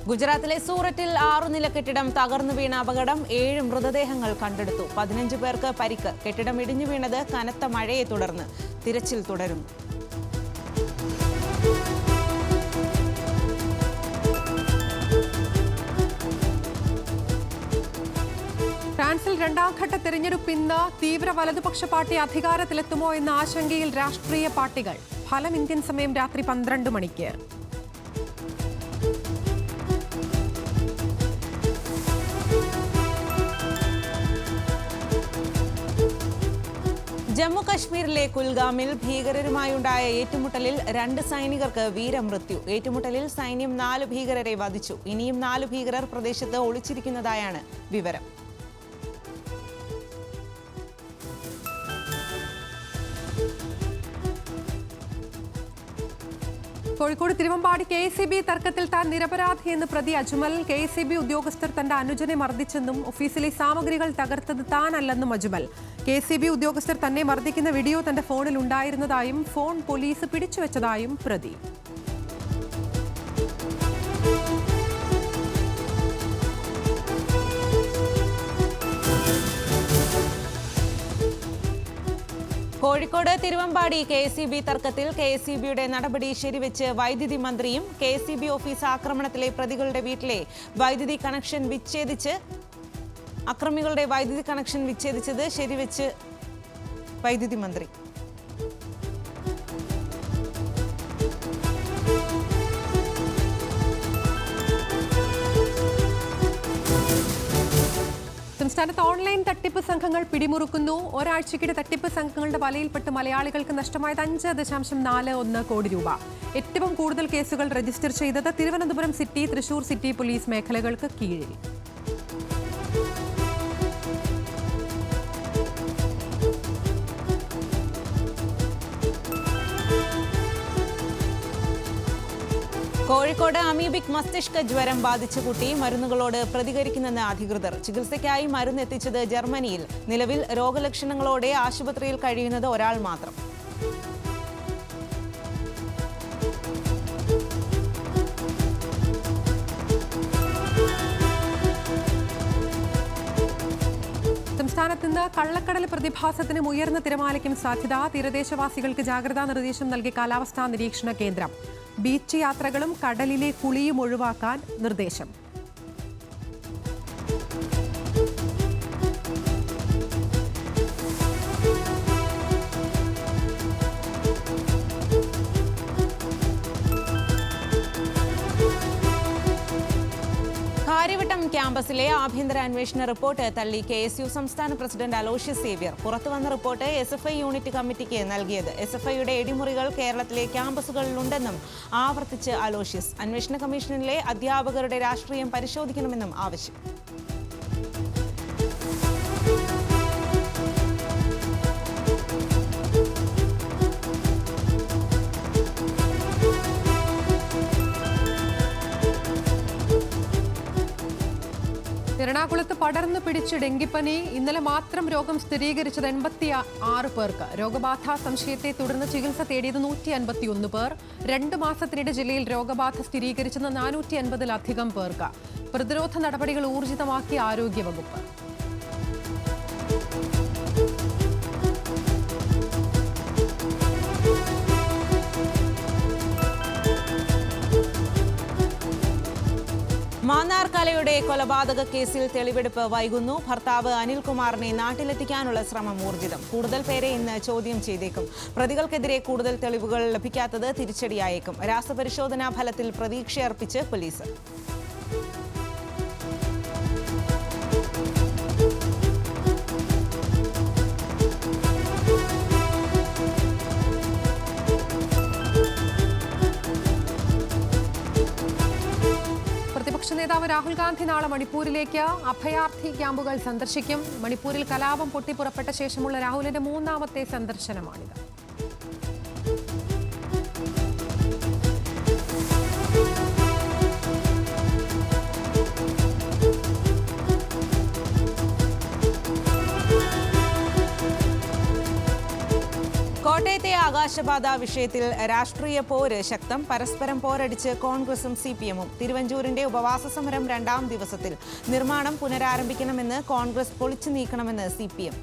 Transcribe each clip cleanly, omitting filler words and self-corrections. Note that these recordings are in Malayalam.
ഗുജറാത്തിലെ സൂററ്റിൽ 6 നില കെട്ടിടം തകർന്നു വീണ അപകടം 7 മൃതദേഹങ്ങൾ കണ്ടെടുത്തു. 15 പേർക്ക് പരിക്ക്. കെട്ടിടം ഇടിഞ്ഞു വീണത് കനത്ത മഴയെ തുടർന്ന്. തിരച്ചിൽ തുടരുന്നു. ഫ്രാൻസിൽ രണ്ടാംഘട്ട തെരഞ്ഞെടുപ്പ് ഇന്ന്. തീവ്ര വലതുപക്ഷ പാർട്ടി അധികാരത്തിലെത്തുമോ എന്ന ആശങ്കയിൽ രാഷ്ട്രീയ പാർട്ടികൾ. ഫലം ഇന്ത്യൻ സമയം രാത്രി 12 മണിക്ക്. ജമ്മു കശ്മീരിലെ കുൽഗാമിൽ ഭീകരരുമായുണ്ടായ ഏറ്റുമുട്ടലിൽ 2 സൈനികർക്ക് വീരമൃത്യു. ഏറ്റുമുട്ടലിൽ സൈന്യം 4 ഭീകരരെ വധിച്ചു. ഇനിയും 4 ഭീകരർ പ്രദേശത്ത് ഒളിച്ചിരിക്കുന്നതായാണ് വിവരം. കോഴിക്കോട് തിരുവമ്പാടി KCB തർക്കത്തിൽ താൻ നിരപരാധിയെന്ന് പ്രതി അജ്മൽ. KCB ഉദ്യോഗസ്ഥർ തന്റെ അനുജനെ മർദ്ദിച്ചെന്നും ഓഫീസിലെ സാമഗ്രികൾ തകർത്തത് താനല്ലെന്നും അജ്മൽ. KCB ഉദ്യോഗസ്ഥർ തന്നെ മർദ്ദിക്കുന്ന വീഡിയോ തന്റെ ഫോണിൽ ഉണ്ടായിരുന്നതായും ഫോൺ പോലീസ് പിടിച്ചുവെച്ചതായും പ്രതി. കോഴിക്കോട് തിരുവമ്പാടി KCB തർക്കത്തിൽ KCBയുടെ നടപടി ശരിവെച്ച് വൈദ്യുതി മന്ത്രിയും KCB ഓഫീസ് ആക്രമണത്തിലെ പ്രതികളുടെ വീട്ടിലെ വൈദ്യുതി കണക്ഷൻ അക്രമികളുടെ വൈദ്യുതി കണക്ഷൻ വിച്ഛേദിച്ചത് ശരിവെച്ച് വൈദ്യുതി മന്ത്രി. സംസ്ഥാനത്ത് ഓൺലൈൻ തട്ടിപ്പ് സംഘങ്ങൾ പിടിമുറുക്കുന്നു. ഒരാഴ്ചക്കിടെ തട്ടിപ്പ് സംഘങ്ങളുടെ വലയിൽപ്പെട്ട് മലയാളികൾക്ക് നഷ്ടമായത് 5.41 കോടി രൂപ. ഏറ്റവും കൂടുതൽ കേസുകൾ രജിസ്റ്റർ ചെയ്തത് Thiruvananthapuram city, Thrissur city police മേഖലകൾക്ക് കീഴിൽ. കോഴിക്കോട് അമീബിക് മസ്തിഷ്ക ജ്വരം ബാധിച്ച കുട്ടി മരുന്നുകളോട് പ്രതികരിക്കുന്നെന്ന് അധികൃതർ. ചികിത്സയ്ക്കായി മരുന്ന് എത്തിച്ചത് ജർമ്മനിയിൽ. നിലവിൽ രോഗലക്ഷണങ്ങളോടെ ആശുപത്രിയിൽ കഴിയുന്നത് ഒരാൾ മാത്രം. സംസ്ഥാനത്ത് ഇന്ന് കള്ളക്കടൽ പ്രതിഭാസത്തിനും ഉയർന്ന തിരമാലയ്ക്കും സാധ്യത. തീരദേശവാസികൾക്ക് ജാഗ്രതാ നിർദ്ദേശം നൽകി കാലാവസ്ഥാ നിരീക്ഷണ കേന്ദ്രം. ബീച്ച് യാത്രകളും കടലിലെ കുളിയും ഒഴിവാക്കാൻ നിർദ്ദേശം. കാര്യവട്ടം ക്യാമ്പസിലെ ആഭ്യന്തര അന്വേഷണ റിപ്പോർട്ട് തള്ളി KSU സംസ്ഥാന പ്രസിഡന്റ് അലോഷ്യസ് സേവ്യർ. പുറത്തുവന്ന റിപ്പോർട്ട് SFI യൂണിറ്റ് കമ്മിറ്റിക്ക് നൽകിയത്. SFIയുടെ ഇടിമുറികൾ കേരളത്തിലെ ക്യാമ്പസുകളിലുണ്ടെന്നും ആവർത്തിച്ച് അലോഷ്യസ്. അന്വേഷണ കമ്മീഷനിലെ അധ്യാപകരുടെ രാഷ്ട്രീയം പരിശോധിക്കണമെന്നും ആവശ്യം. എറണാകുളത്ത് പടർന്നു പിടിച്ച് ഡെങ്കിപ്പനി. ഇന്നലെ മാത്രം രോഗം സ്ഥിരീകരിച്ചത് 86 പേർക്ക്. രോഗബാധ സംശയത്തെ തുടർന്ന് ചികിത്സ തേടിയത് 151 പേർ. 2 മാസത്തിനിടെ ജില്ലയിൽ രോഗബാധ സ്ഥിരീകരിച്ചത് 450-ലധികം പേർക്ക്. പ്രതിരോധ നടപടികൾ ഊർജിതമാക്കി ആരോഗ്യവകുപ്പ്. മാന്നാർ കലയുടെ കൊലപാതക കേസിൽ തെളിവെടുപ്പ് വൈകുന്നു. ഭർത്താവ് അനിൽകുമാറിനെ നാട്ടിലെത്തിക്കാനുള്ള ശ്രമം ഊർജിതം. കൂടുതൽ പേരെ ഇന്ന് ചോദ്യം ചെയ്തേക്കും. പ്രതികൾക്കെതിരെ കൂടുതൽ തെളിവുകൾ ലഭിക്കാത്തത് തിരിച്ചടിയായേക്കും. രാസപരിശോധനാ ഫലത്തിൽ പ്രതീക്ഷയർപ്പിച്ച് പോലീസ്. പ്രതിപക്ഷ നേതാവ് രാഹുൽ ഗാന്ധി നാളെ മണിപ്പൂരിലേക്ക്. അഭയാർത്ഥി ക്യാമ്പുകൾ സന്ദർശിക്കും. മണിപ്പൂരിൽ കലാപം പൊട്ടിപ്പുറപ്പെട്ട ശേഷമുള്ള രാഹുലിന്റെ 3ാമത്തെ സന്ദർശനമാണിത്. കോട്ടയത്തെ അവകാശപാത വിഷയത്തിൽ രാഷ്ട്രീയ പോര് ശക്തം. പരസ്പരം പോരടിച്ച് കോൺഗ്രസും CPM-ഉം. തിരുവഞ്ചൂരിന്റെ ഉപവാസ സമരം 2ാം ദിവസത്തിൽ. നിർമ്മാണം പുനരാരംഭിക്കണമെന്ന് കോൺഗ്രസ്, പൊളിച്ചു നീക്കണമെന്ന് CPM.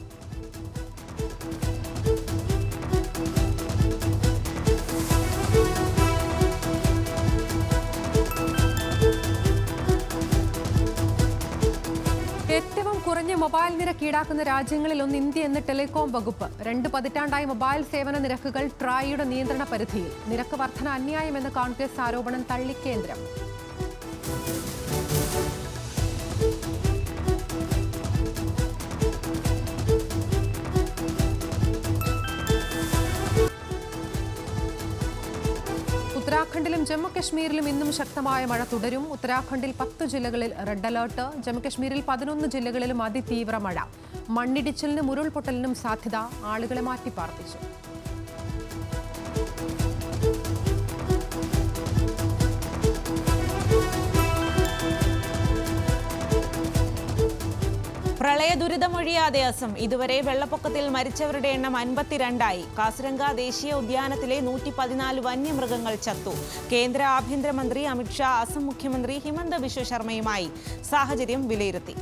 ഏറ്റവും കുറഞ്ഞ മൊബൈൽ നിരക്ക് ഈടാക്കുന്ന രാജ്യങ്ങളിലൊന്ന് ഇന്ത്യ എന്ന് ടെലികോം വകുപ്പ്. 2 പതിറ്റാണ്ടായി മൊബൈൽ സേവന നിരക്കുകൾ ട്രായിയുടെ നിയന്ത്രണ പരിധിയിൽ. നിരക്ക് വർധന അന്യായമെന്ന് കോൺഗ്രസ് ആരോപണം തള്ളി കേന്ദ്രം. ഉത്തരാഖണ്ഡിലും ജമ്മുകശ്മീരിലും ഇന്നും ശക്തമായ മഴ തുടരും. ഉത്തരാഖണ്ഡിൽ 10 ജില്ലകളിൽ റെഡ് അലർട്ട്. ജമ്മുകശ്മീരിൽ 11 ജില്ലകളിലും അതിതീവ്ര മഴ. മണ്ണിടിച്ചിലിനും ഉരുൾപൊട്ടലിനും സാധ്യത. ആളുകളെ മാറ്റിപ്പാർപ്പിച്ചു. പ്രളയ ദുരിതമൊഴിയാതെ അസം. ഇതുവരെ വെള്ളപ്പൊക്കത്തിൽ മരിച്ചവരുടെ എണ്ണം 52ആയി. കാസിരംഗ ദേശീയ ഉദ്യാനത്തിലെ 114 വന്യമൃഗങ്ങൾ ചത്തു. കേന്ദ്ര ആഭ്യന്തരമന്ത്രി അമിത്ഷാ അസം മുഖ്യമന്ത്രി ഹിമന്ത ബിശ്വ ശർമ്മയുമായി സാഹചര്യം വിലയിരുത്തി.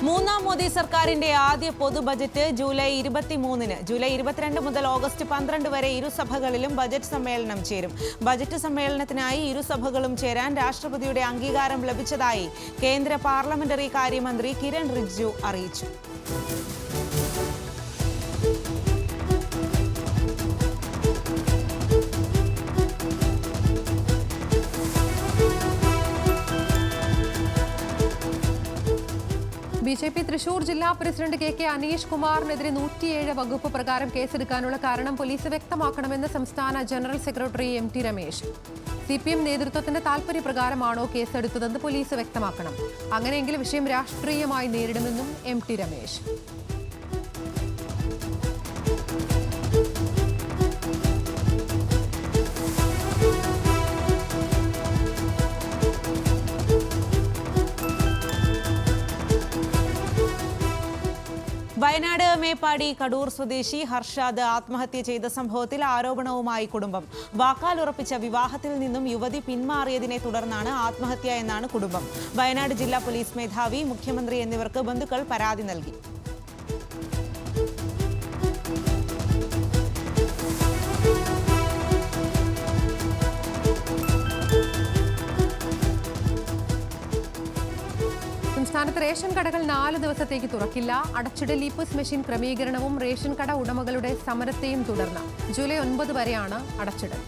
മൂന്നാം മോദി സർക്കാരിന്റെ ആദ്യ പൊതു ബജറ്റ് ജൂലൈ 23-ന്. ജൂലൈ 22 മുതൽ ഓഗസ്റ്റ് 12 വരെ ഇരുസഭകളിലും ബജറ്റ് സമ്മേളനം ചേരും. ബജറ്റ് സമ്മേളനത്തിനായി ഇരുസഭകളും ചേരാൻ രാഷ്ട്രപതിയുടെ അംഗീകാരം ലഭിച്ചതായി കേന്ദ്ര പാർലമെന്ററി കാര്യമന്ത്രി കിരൺ റിജിജു അറിയിച്ചു. BJP തൃശൂർ ജില്ലാ പ്രസിഡന്റ് KK അനീഷ് കുമാറിനെതിരെ 107 വകുപ്പ് പ്രകാരം കേസെടുക്കാനുള്ള കാരണം പോലീസ് വ്യക്തമാക്കണമെന്ന് സംസ്ഥാന general secretary MT Ramesh. CPM നേതൃത്വത്തിന്റെ താൽപര്യപ്രകാരമാണോ കേസെടുത്തതെന്ന് പോലീസ് വ്യക്തമാക്കണം. അങ്ങനെയെങ്കിൽ വിഷയം രാഷ്ട്രീയമായി നേരിടുമെന്നും MT രമേശ്. വയനാട് മേപ്പാടി കടൂർ സ്വദേശി ഹർഷാദ് ആത്മഹത്യ ചെയ്ത സംഭവത്തിൽ ആരോപണവുമായി കുടുംബം. വാക്കാൽ ഉറപ്പിച്ച വിവാഹത്തിൽ നിന്നും യുവതി പിന്മാറിയതിനെ തുടർന്നാണ് ആത്മഹത്യ എന്നാണ് കുടുംബം. വയനാട് ജില്ലാ പോലീസ് മേധാവി, മുഖ്യമന്ത്രി എന്നിവർക്ക് ബന്ധുക്കൾ പരാതി നൽകി. സംസ്ഥാനത്ത് റേഷൻ കടകൾ 4 ദിവസത്തേക്ക് തുറക്കില്ല. അടച്ചിടൽ ഇ-പോസ് മെഷീൻ ക്രമീകരണവും റേഷൻ കട ഉടമകളുടെ സമരത്തെയും തുടർന്ന് ജൂലൈ 9 വരെയാണ് അടച്ചിടൽ.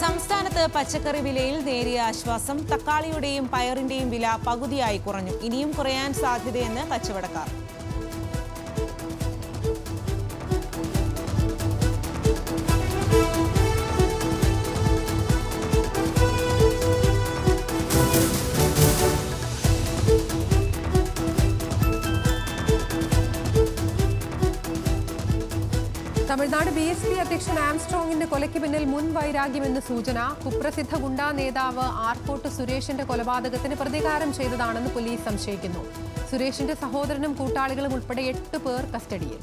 സംസ്ഥാനത്ത് പച്ചക്കറി വിലയിൽ നേരിയ ആശ്വാസം. തക്കാളിയുടെയും പയറിന്റെയും വില പകുതിയായി കുറഞ്ഞു. ഇനിയും കുറയാൻ സാധ്യതയെന്ന് കച്ചവടക്കാർ. തമിഴ്നാട് BSP അധ്യക്ഷൻ ആംസ്ട്രോങ്ങിന്റെ കൊലയ്ക്ക് പിന്നിൽ മുൻ വൈരാഗ്യമെന്ന് സൂചന. കുപ്രസിദ്ധ ഗുണ്ടാ നേതാവ് ആർക്കോട്ട് സുരേഷിന്റെ കൊലപാതകത്തിന് പ്രതികാരം ചെയ്തതാണെന്ന് പോലീസ് സംശയിക്കുന്നു. സുരേഷിന്റെ സഹോദരനും കൂട്ടാളികളും ഉൾപ്പെടെ 8 പേർ കസ്റ്റഡിയിൽ.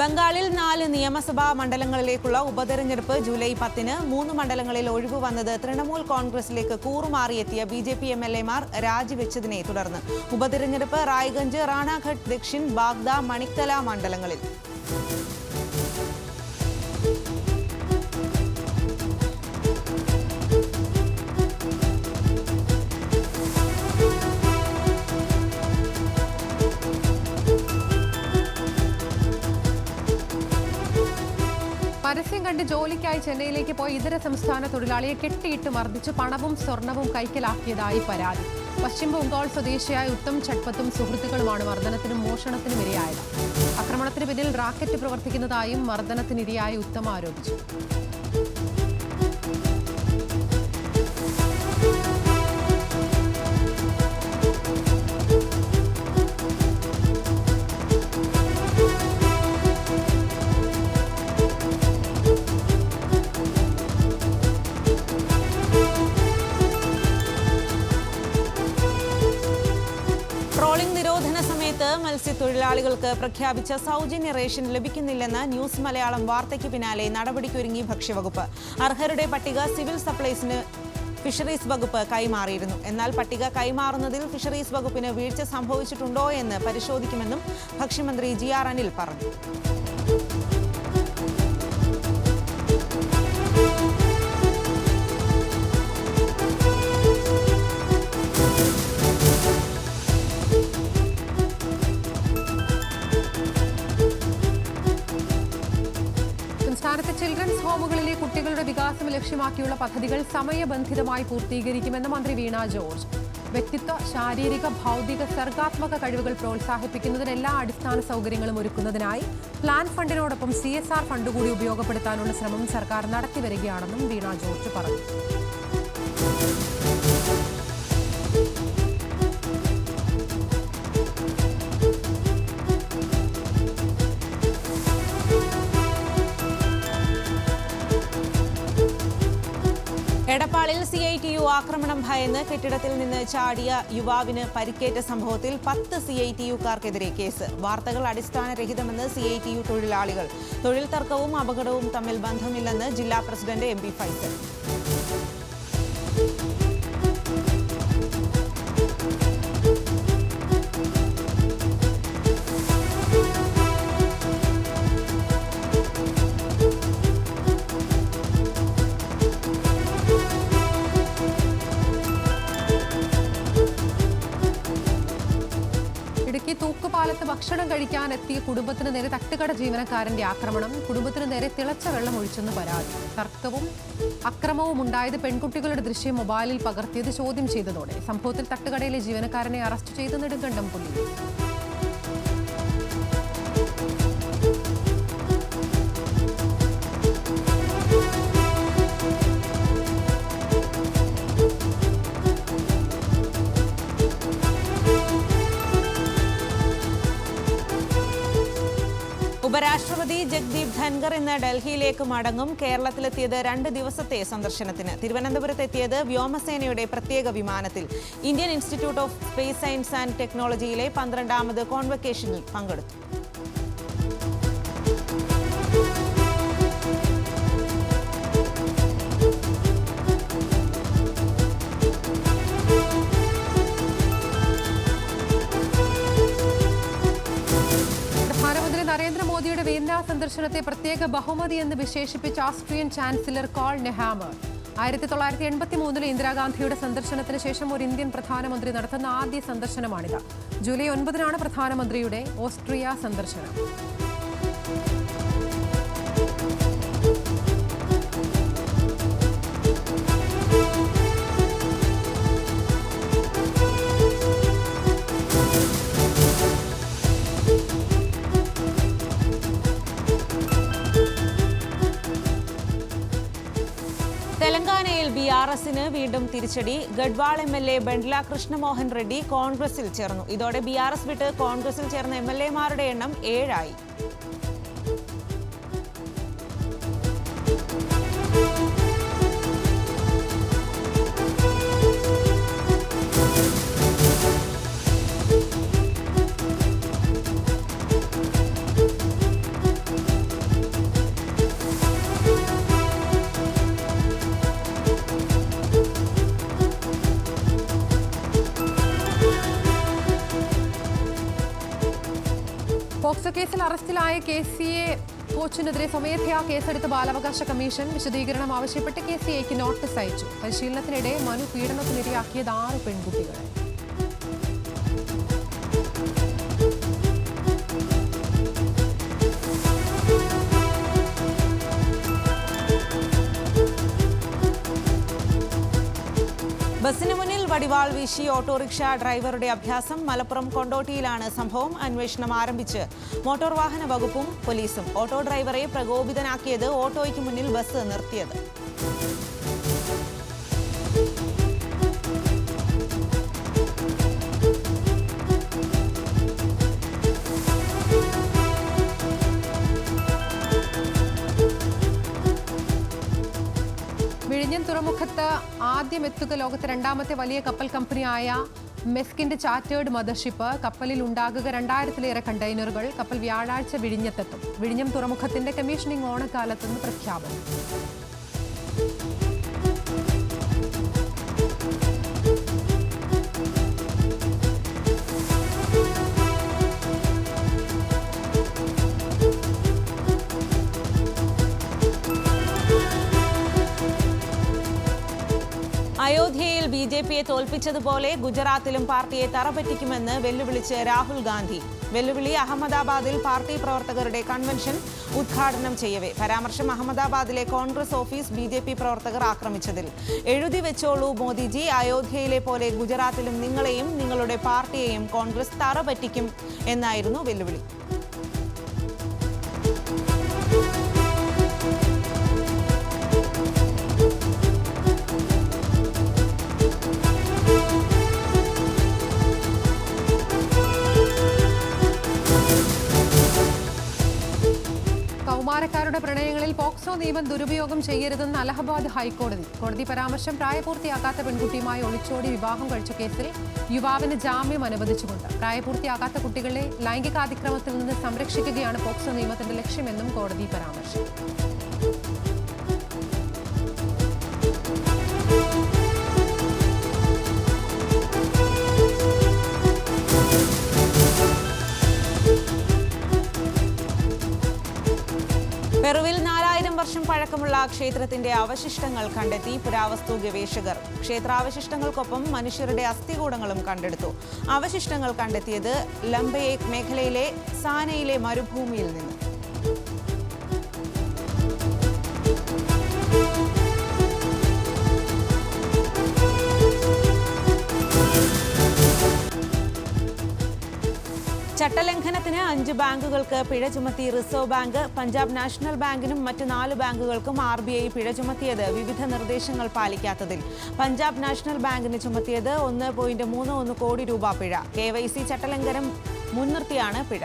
ബംഗാളിൽ 4 നിയമസഭാ മണ്ഡലങ്ങളിലേക്കുള്ള ഉപതെരഞ്ഞെടുപ്പ് ജൂലൈ 10-ന്. 3 മണ്ഡലങ്ങളിൽ ഒഴിവ് വന്നത് തൃണമൂൽ കോൺഗ്രസിലേക്ക് കൂറുമാറിയെത്തിയ BJP MLA-മാർ രാജിവെച്ചതിനെ തുടർന്ന്. ഉപതെരഞ്ഞെടുപ്പ് റായ്ഗഞ്ച്, റാണാഘട്ട് ദക്ഷിൺ, ബാഗ്ദ, മണിക്തല മണ്ഡലങ്ങളിൽ. പരസ്യം കണ്ട് ജോലിക്കായി ചെന്നൈയിലേക്ക് പോയ ഇതര സംസ്ഥാന തൊഴിലാളിയെ കെട്ടിയിട്ട് മർദ്ദിച്ച് പണവും സ്വർണവും കൈക്കലാക്കിയതായി പരാതി. പശ്ചിമ ബംഗാൾ സ്വദേശിയായ ഉത്തം ചട്പത്തും സുഹൃത്തുക്കളുമാണ് മർദ്ദനത്തിനും മോഷണത്തിനും ഇരയായത്. ആക്രമണത്തിന് പിന്നിൽ റാക്കറ്റ് പ്രവർത്തിക്കുന്നതായും മർദ്ദനത്തിനിരയായ ഉത്തം ആരോപിച്ചു. മത്സ്യത്തൊഴിലാളികൾക്ക് പ്രഖ്യാപിച്ച സൗജന്യ റേഷൻ ലഭിക്കുന്നില്ലെന്ന് ന്യൂസ് മലയാളം വാർത്തയ്ക്ക് പിന്നാലെ നടപടിക്കൊരുങ്ങി ഭക്ഷ്യവകുപ്പ്. അർഹരുടെ പട്ടിക സിവിൽ സപ്ലൈസിന് ഫിഷറീസ് വകുപ്പ് കൈമാറിയിരുന്നു. എന്നാൽ പട്ടിക കൈമാറുന്നതിൽ ഫിഷറീസ് വകുപ്പിന് വീഴ്ച സംഭവിച്ചിട്ടുണ്ടോ എന്ന് പരിശോധിക്കുമെന്നും ഭക്ഷ്യമന്ത്രി GR അനിൽ പറഞ്ഞു. സംസ്ഥാനത്തെ ചിൽഡ്രൻസ് ഹോമുകളിലെ കുട്ടികളുടെ വികാസം ലക്ഷ്യമാക്കിയുള്ള പദ്ധതികൾ സമയബന്ധിതമായി പൂർത്തീകരിക്കുമെന്ന് മന്ത്രി വീണ ജോർജ്. വ്യക്തിത്വ, ശാരീരിക, ഭൗതിക, സർഗാത്മക കഴിവുകൾ പ്രോത്സാഹിപ്പിക്കുന്നതിന് എല്ലാ അടിസ്ഥാന സൗകര്യങ്ങളും ഒരുക്കുന്നതിനായി പ്ലാൻ ഫണ്ടിനോടൊപ്പം CSR ഫണ്ട് കൂടി ഉപയോഗപ്പെടുത്താനുള്ള ശ്രമം സർക്കാർ നടത്തിവരികയാണെന്നും വീണ ജോർജ് പറഞ്ഞു. എടപ്പാളിൽ CITU ആക്രമണം ഭയന്ന് കെട്ടിടത്തിൽ നിന്ന് ചാടിയ യുവാവിന് പരിക്കേറ്റ സംഭവത്തിൽ 10 CITUക്കാർക്കെതിരെ കേസ്. വാർത്തകൾ അടിസ്ഥാനരഹിതമെന്ന് CITU തൊഴിലാളികൾ. തൊഴിൽ തർക്കവും അപകടവും തമ്മിൽ ബന്ധമില്ലെന്ന് ജില്ലാ പ്രസിഡന്റ് MP ഫൈസൽ. തൂക്കുപാലത്ത് ഭക്ഷണം കഴിക്കാൻ എത്തിയ കുടുംബത്തിന് നേരെ തട്ടുകട ജീവനക്കാരന്റെ ആക്രമണം. കുടുംബത്തിന് നേരെ തിളച്ച വെള്ളം ഒഴിച്ചെന്ന് പരാതി. തർക്കവും അക്രമവും ഉണ്ടായത് പെൺകുട്ടികളുടെ ദൃശ്യം മൊബൈലിൽ പകർത്തിയത് ചോദ്യം ചെയ്തതോടെ സംഭവത്തിൽ തട്ടുകടയിലെ ജീവനക്കാരനെ അറസ്റ്റ് ചെയ്ത് നെടുങ്കണ്ടം പോലീസ്. ഉപരാഷ്ട്രപതി ജഗ്ദീപ് ധൻഖർ ഇന്ന് ഡൽഹിയിലേക്ക് മടങ്ങും. കേരളത്തിലെത്തിയത് 2 ദിവസത്തെ സന്ദർശനത്തിന്. തിരുവനന്തപുരത്തെത്തിയത് വ്യോമസേനയുടെ പ്രത്യേക വിമാനത്തിൽ. Indian institute of space science and ടെക്നോളജിയിലെ 12ാമത് കോൺവക്കേഷനിൽ പങ്കെടുത്തു. നരേന്ദ്രമോദിയുടെ വിയന്ന സന്ദർശനത്തെ പ്രത്യേക ബഹുമതി എന്ന് വിശേഷിപ്പിച്ച ഓസ്ട്രിയൻ ചാൻസലർ കോൾ നെഹാമർ. 1983 ഇന്ദിരാഗാന്ധിയുടെ സന്ദർശനത്തിന് ശേഷം ഒരു ഇന്ത്യൻ പ്രധാനമന്ത്രി നടത്തുന്ന ആദ്യ സന്ദർശനമാണിത്. ജൂലൈ 9 പ്രധാനമന്ത്രിയുടെ ഓസ്ട്രിയ സന്ദർശനം. തെലങ്കാനയിൽ BRSന് വീണ്ടും തിരിച്ചടി. ഗഡ്വാൾ MLA ബെൻഡ്ല കൃഷ്ണമോഹൻ റെഡ്ഡി കോൺഗ്രസിൽ ചേർന്നു. ഇതോടെ BRS വിട്ട് കോൺഗ്രസിൽ ചേർന്ന MLAമാരുടെ എണ്ണം 7 ആയി. പോക്സോ കേസിൽ അറസ്റ്റിലായ KCA കോച്ചിനെതിരെ സ്വമേധയാ കേസെടുത്ത ബാലാവകാശ കമ്മീഷൻ വിശദീകരണം ആവശ്യപ്പെട്ട് KCAക്ക് നോട്ടീസ് അയച്ചു. പരിശീലനത്തിനിടെ മനു പീഡനത്തിനിരയാക്കിയത് 6 പെൺകുട്ടികളെ. ബസിന് മുന്നിൽ വടിവാൾ വീശി ഓട്ടോറിക്ഷ ഡ്രൈവറുടെ അഭ്യാസം. മലപ്പുറം കൊണ്ടോട്ടിയിലാണ് സംഭവം. അന്വേഷണം ആരംഭിച്ച് മോട്ടോർ വാഹന വകുപ്പും പോലീസും. ഓട്ടോ ഡ്രൈവറെ പ്രകോപിതനാക്കിയത് ഓട്ടോയ്ക്ക് മുന്നിൽ ബസ് നിർത്തിയത്. വിഴിഞ്ഞം തുറമുഖത്ത് ആദ്യം എത്തുക ലോകത്തെ രണ്ടാമത്തെ വലിയ കപ്പൽ കമ്പനിയായ മെസ്കിന്റെ ചാർട്ടേഡ് മദർഷിപ്പ്. കപ്പലിൽ ഉണ്ടാകുക 2000-ലേറെ കണ്ടെയ്നറുകൾ. കപ്പൽ വ്യാഴാഴ്ച വിഴിഞ്ഞത്തെത്തും. വിഴിഞ്ഞം തുറമുഖത്തിന്റെ കമ്മീഷനിംഗ് ഓണക്കാലത്തെന്ന് പ്രഖ്യാപനം. അയോധ്യയിൽ ബി.ജെ.പിയെ തോൽപ്പിച്ചതുപോലെ ഗുജറാത്തിലും പാർട്ടിയെ തറപറ്റിക്കുമെന്ന് വെല്ലുവിളിച്ച് രാഹുൽ ഗാന്ധി. വെല്ലുവിളി അഹമ്മദാബാദിൽ പാർട്ടി പ്രവർത്തകരുടെ കൺവെൻഷൻ ഉദ്ഘാടനം ചെയ്യവേ. പരാമർശം അഹമ്മദാബാദിലെ കോൺഗ്രസ് ഓഫീസ് ബി.ജെ.പി പ്രവർത്തകർ ആക്രമിച്ചതിൽ. എഴുതി വെച്ചോളൂ മോദിജി, അയോധ്യയിലെ പോലെ ഗുജറാത്തിലും നിങ്ങളെയും നിങ്ങളുടെ പാർട്ടിയെയും കോൺഗ്രസ് തറപറ്റിക്കും എന്നായിരുന്നു വെല്ലുവിളി. കൗമാരക്കാരുടെ പ്രണയങ്ങളിൽ പോക്സോ നിയമം ദുരുപയോഗം ചെയ്യരുതെന്ന് അലഹബാദ് ഹൈക്കോടതി. കോടതി പരാമർശം പ്രായപൂർത്തിയാകാത്ത പെൺകുട്ടിയുമായി ഒളിച്ചോടി വിവാഹം കഴിച്ച കേസിൽ യുവാവിന് ജാമ്യം അനുവദിച്ചുകൊണ്ട്. പ്രായപൂർത്തിയാകാത്ത കുട്ടികളെ ലൈംഗികാതിക്രമത്തിൽ നിന്ന് സംരക്ഷിക്കുകയാണ് പോക്സോ നിയമത്തിന്റെ ലക്ഷ്യമെന്നും കോടതി പരാമർശം. പെറുവിൽ 4000 വർഷം പഴക്കമുള്ള ക്ഷേത്രത്തിന്റെ അവശിഷ്ടങ്ങൾ കണ്ടെത്തി പുരാവസ്തു ഗവേഷകർ. ക്ഷേത്രാവശിഷ്ടങ്ങൾക്കൊപ്പം മനുഷ്യരുടെ അസ്ഥികൂടങ്ങളും കണ്ടെടുത്തു. അവശിഷ്ടങ്ങൾ കണ്ടെത്തിയത് ലംബേക് മേഖലയിലെ സാനയിലെ മരുഭൂമിയിൽ നിന്ന്. ചട്ടലംഘനത്തിന് 5 ബാങ്കുകൾക്ക് പിഴ ചുമത്തി റിസർവ് ബാങ്ക്. പഞ്ചാബ് നാഷണൽ ബാങ്കിനും മറ്റ് 4 ബാങ്കുകൾക്കും RBI പിഴ ചുമത്തിയത് വിവിധ നിർദ്ദേശങ്ങൾ പാലിക്കാത്തതിൽ. പഞ്ചാബ് നാഷണൽ ബാങ്കിന് ചുമത്തിയത് 1.31 കോടി രൂപ പിഴ. KYC ചട്ടലംഘനം മുൻനിർത്തിയാണ് പിഴ.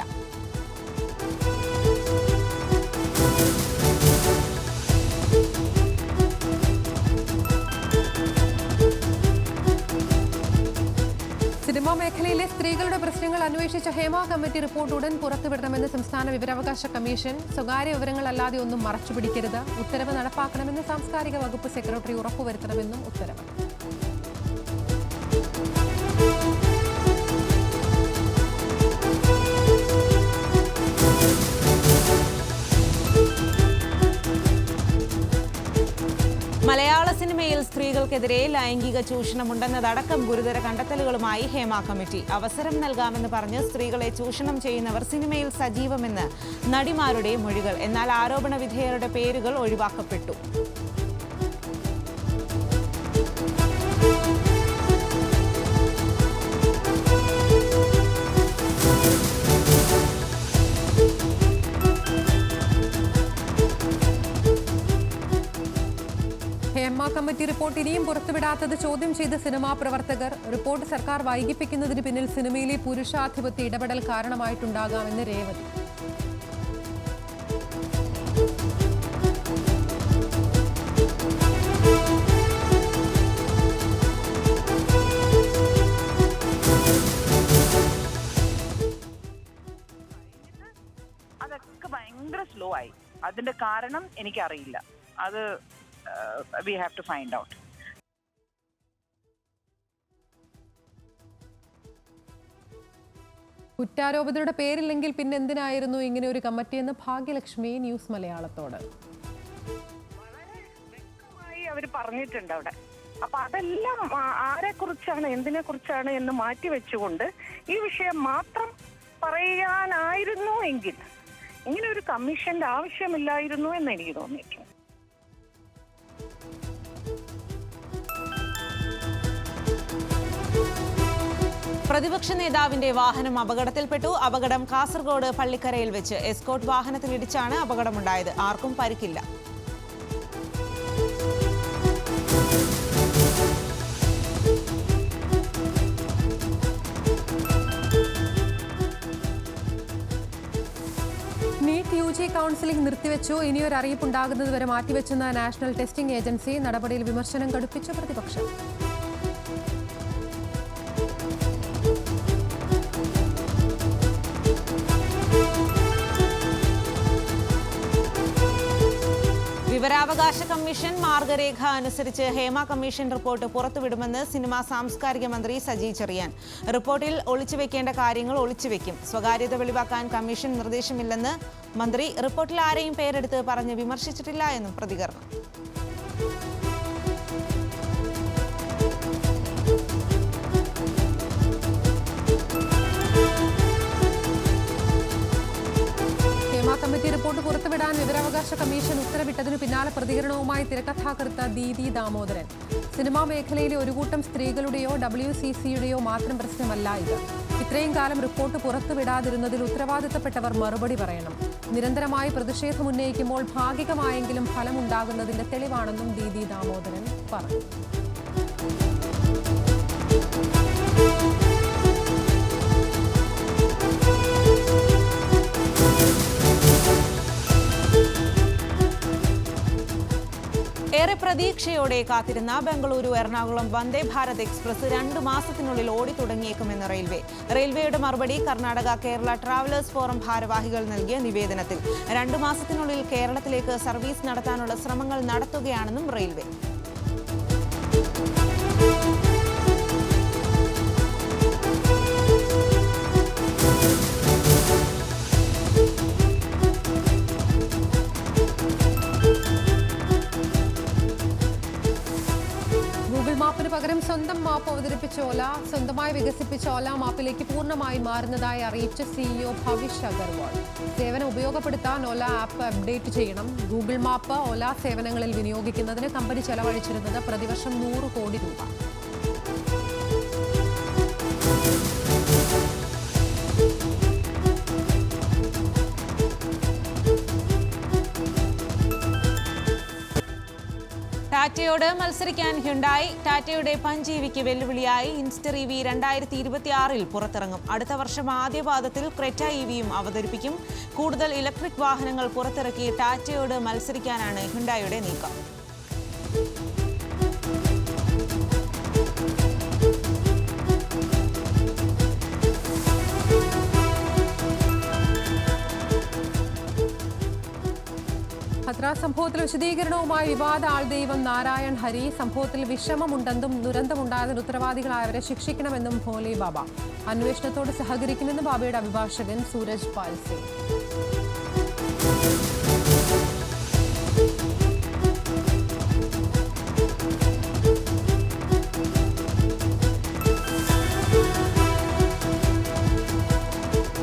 സിനിമാ മേഖലയിലെ സ്ത്രീകളുടെ പ്രശ്നങ്ങൾ അന്വേഷിച്ച ഹേമ കമ്മിറ്റി റിപ്പോർട്ട് ഉടൻ പുറത്തുവിടണമെന്ന് സംസ്ഥാന വിവരാവകാശ കമ്മീഷൻ. സ്വകാര്യ വിവരങ്ങളല്ലാതെ ഒന്നും മറച്ചുപിടിക്കരുത്. ഉത്തരവ് നടപ്പാക്കണമെന്ന് സാംസ്കാരിക വകുപ്പ് സെക്രട്ടറി ഉറപ്പുവരുത്തണമെന്നും ഉത്തരവ്. മലയാള സിനിമയിൽ സ്ത്രീകൾക്കെതിരെ ലൈംഗിക ചൂഷണമുണ്ടെന്നതടക്കം ഗുരുതര കണ്ടെത്തലുകളുമായി ഹേമ കമ്മിറ്റി. അവസരം നൽകാമെന്ന് പറഞ്ഞ് സ്ത്രീകളെ ചൂഷണം ചെയ്യുന്നവർ സിനിമയിൽ സജീവമെന്ന് നടിമാരുടെ മൊഴികൾ. എന്നാൽ ആരോപണ വിധേയരുടെ പേരുകൾ ഒഴിവാക്കപ്പെട്ടു. ഹേമ കമ്മിറ്റി റിപ്പോർട്ട് ഇനിയും പുറത്തുവിടാത്തത് ചോദ്യം ചെയ്ത സിനിമാ പ്രവർത്തകർ. റിപ്പോർട്ട് സർക്കാർ വൈകിപ്പിക്കുന്നതിന് പിന്നിൽ സിനിമയിലെ പുരുഷാധിപത്യ ഇടപെടൽ കാരണമായിട്ടുണ്ടാകാമെന്ന് രേവതി. അതൊക്കെ ഭയങ്കര സ്ലോ ആയി. അതിന്റെ കാരണം എനിക്കറിയില്ല. അത് we have to find out. കുറ്റാരോപിതരുടെ പേരില്ലെങ്കിൽ പിന്നെ എന്തിനായിരുന്നു ഇങ്ങനെ ഒരു കമ്മിറ്റിയെന്ന് ഭാഗ്യലക്ഷ്മി ന്യൂസ് മലയാളത്തോട്. വളരെ വ്യക്തമായി അവർ പറഞ്ഞിട്ടുണ്ട് അവിടെ. അപ്പൊ അതെല്ലാം ആരെക്കുറിച്ചാണ് എന്തിനെ കുറിച്ചാണ് എന്ന് മാറ്റിവെച്ചുകൊണ്ട് ഈ വിഷയം മാത്രം പറയാനായിരുന്നു എങ്കിൽ ഇങ്ങനെ ഒരു കമ്മീഷന്റെ ആവശ്യമില്ലായിരുന്നു എന്ന് എനിക്ക് തോന്നിയിട്ടുണ്ട്. പ്രതിപക്ഷ നേതാവിന്റെ വാഹനം അപകടത്തിൽപ്പെട്ടു. അപകടം കാസർഗോഡ് പള്ളിക്കരയിൽ വെച്ച്. എസ്കോർട്ട് വാഹനത്തിലിടിച്ചാണ് അപകടമുണ്ടായത്. ആർക്കും പരിക്കില്ല. നീറ്റ് UG കൗൺസിലിംഗ് നിർത്തിവെച്ചു. ഇനിയൊരു അറിയിപ്പുണ്ടാകുന്നതുവരെ മാറ്റിവെച്ചെന്ന നാഷണൽ ടെസ്റ്റിംഗ് ഏജൻസി. നടപടിയിൽ വിമർശനം കടുപ്പിച്ച പ്രതിപക്ഷം. വിവരാവകാശ കമ്മീഷൻ മാർഗരേഖ അനുസരിച്ച് ഹേമ കമ്മീഷൻ റിപ്പോർട്ട് പുറത്തുവിടുമെന്ന് സിനിമാ സാംസ്കാരിക മന്ത്രി സജി ചെറിയാൻ. റിപ്പോർട്ടിൽ ഒളിച്ചുവെക്കേണ്ട കാര്യങ്ങൾ ഒളിച്ചുവെക്കും. സ്വകാര്യത വെളിവാക്കാൻ കമ്മീഷൻ നിർദ്ദേശമില്ലെന്ന് മന്ത്രി. റിപ്പോർട്ടിൽ ആരെയും പേരെടുത്ത് പറഞ്ഞ് വിമർശിച്ചിട്ടില്ല എന്നും പ്രതികരണം. കമ്മിറ്റി റിപ്പോർട്ട് പുറത്തുവിടാൻ വിവരാവകാശ കമ്മീഷൻ ഉത്തരവിട്ടതിനു പിന്നാലെ പ്രതികരണവുമായി തിരക്കഥാകൃത്ത് ദീദി ദാമോദരൻ. സിനിമാ മേഖലയിലെ ഒരു കൂട്ടം സ്ത്രീകളുടെയോ WCCയുടെയോ മാത്രം പ്രശ്നമല്ല ഇത്. ഇത്രയും കാലം റിപ്പോർട്ട് പുറത്തുവിടാതിരുന്നതിൽ ഉത്തരവാദിത്തപ്പെട്ടവർ മറുപടി പറയണം. നിരന്തരമായി പ്രതിഷേധം ഉന്നയിക്കുമ്പോൾ ഭാഗികമായെങ്കിലും ഫലമുണ്ടാകുന്നതിന്റെ തെളിവാണെന്നും ദീദി ദാമോദരൻ പറഞ്ഞു. ഏറെ പ്രതീക്ഷയോടെ കാത്തിരുന്ന ബംഗളൂരു എറണാകുളം വന്ദേ ഭാരത് എക്സ്പ്രസ് 2 മാസത്തിനുള്ളിൽ ഓടിത്തുടങ്ങിയേക്കുമെന്ന് റെയിൽവേ. റെയിൽവേയുടെ മറുപടി കർണാടക കേരള ട്രാവലേഴ്സ് ഫോറം ഭാരവാഹികൾ നൽകിയ നിവേദനത്തിൽ. 2 മാസത്തിനുള്ളിൽ കേരളത്തിലേക്ക് സർവീസ് നടത്താനുള്ള ശ്രമങ്ങൾ നടത്തുകയാണെന്നും റെയിൽവേ. മാപ്പിന് പകരം സ്വന്തം മാപ്പ് അവതരിപ്പിച്ച ഓല സ്വന്തമായി വികസിപ്പിച്ച ഓല മാപ്പിലേക്ക് പൂർണ്ണമായി മാറുന്നതായി അറിയിച്ച CEO ഭവിഷ് അഗർവാൾ. സേവനം ഉപയോഗപ്പെടുത്താൻ ഓല ആപ്പ് അപ്ഡേറ്റ് ചെയ്യണം. ഗൂഗിൾ മാപ്പ് ഓല സേവനങ്ങളിൽ വിനിയോഗിക്കുന്നതിന് കമ്പനി ചെലവഴിച്ചിരുന്നത് പ്രതിവർഷം 100 കോടി രൂപ. ടാറ്റയോട് മത്സരിക്കാൻ ഹ്യുണ്ടായി. ടാറ്റയുടെ പഞ്ച് EVക്ക് വെല്ലുവിളിയായി ഇൻസ്റ്റർ EV 2026-ൽ പുറത്തിറങ്ങും. അടുത്ത വർഷം ആദ്യപാദത്തിൽ ക്രെറ്റ EVയും അവതരിപ്പിക്കും. കൂടുതൽ ഇലക്ട്രിക് വാഹനങ്ങൾ പുറത്തിറക്കി ടാറ്റയോട് മത്സരിക്കാനാണ് ഹ്യുണ്ടായുടെ നീക്കം. ഹത്രാസ് സംഭവത്തിൽ വിശദീകരണവുമായി വിവാദ ആൾദൈവം നാരായൺ ഹരി. സംഭവത്തിൽ വിഷമമുണ്ടെന്നും ദുരന്തമുണ്ടായതിന് ഉത്തരവാദികളായവരെ ശിക്ഷിക്കണമെന്നും ഭോലെ ബാബ. അന്വേഷണത്തോട് സഹകരിക്കുമെന്ന് ബാബയുടെ അഭിഭാഷകൻ സൂരജ് പാൽ സിംഗ്.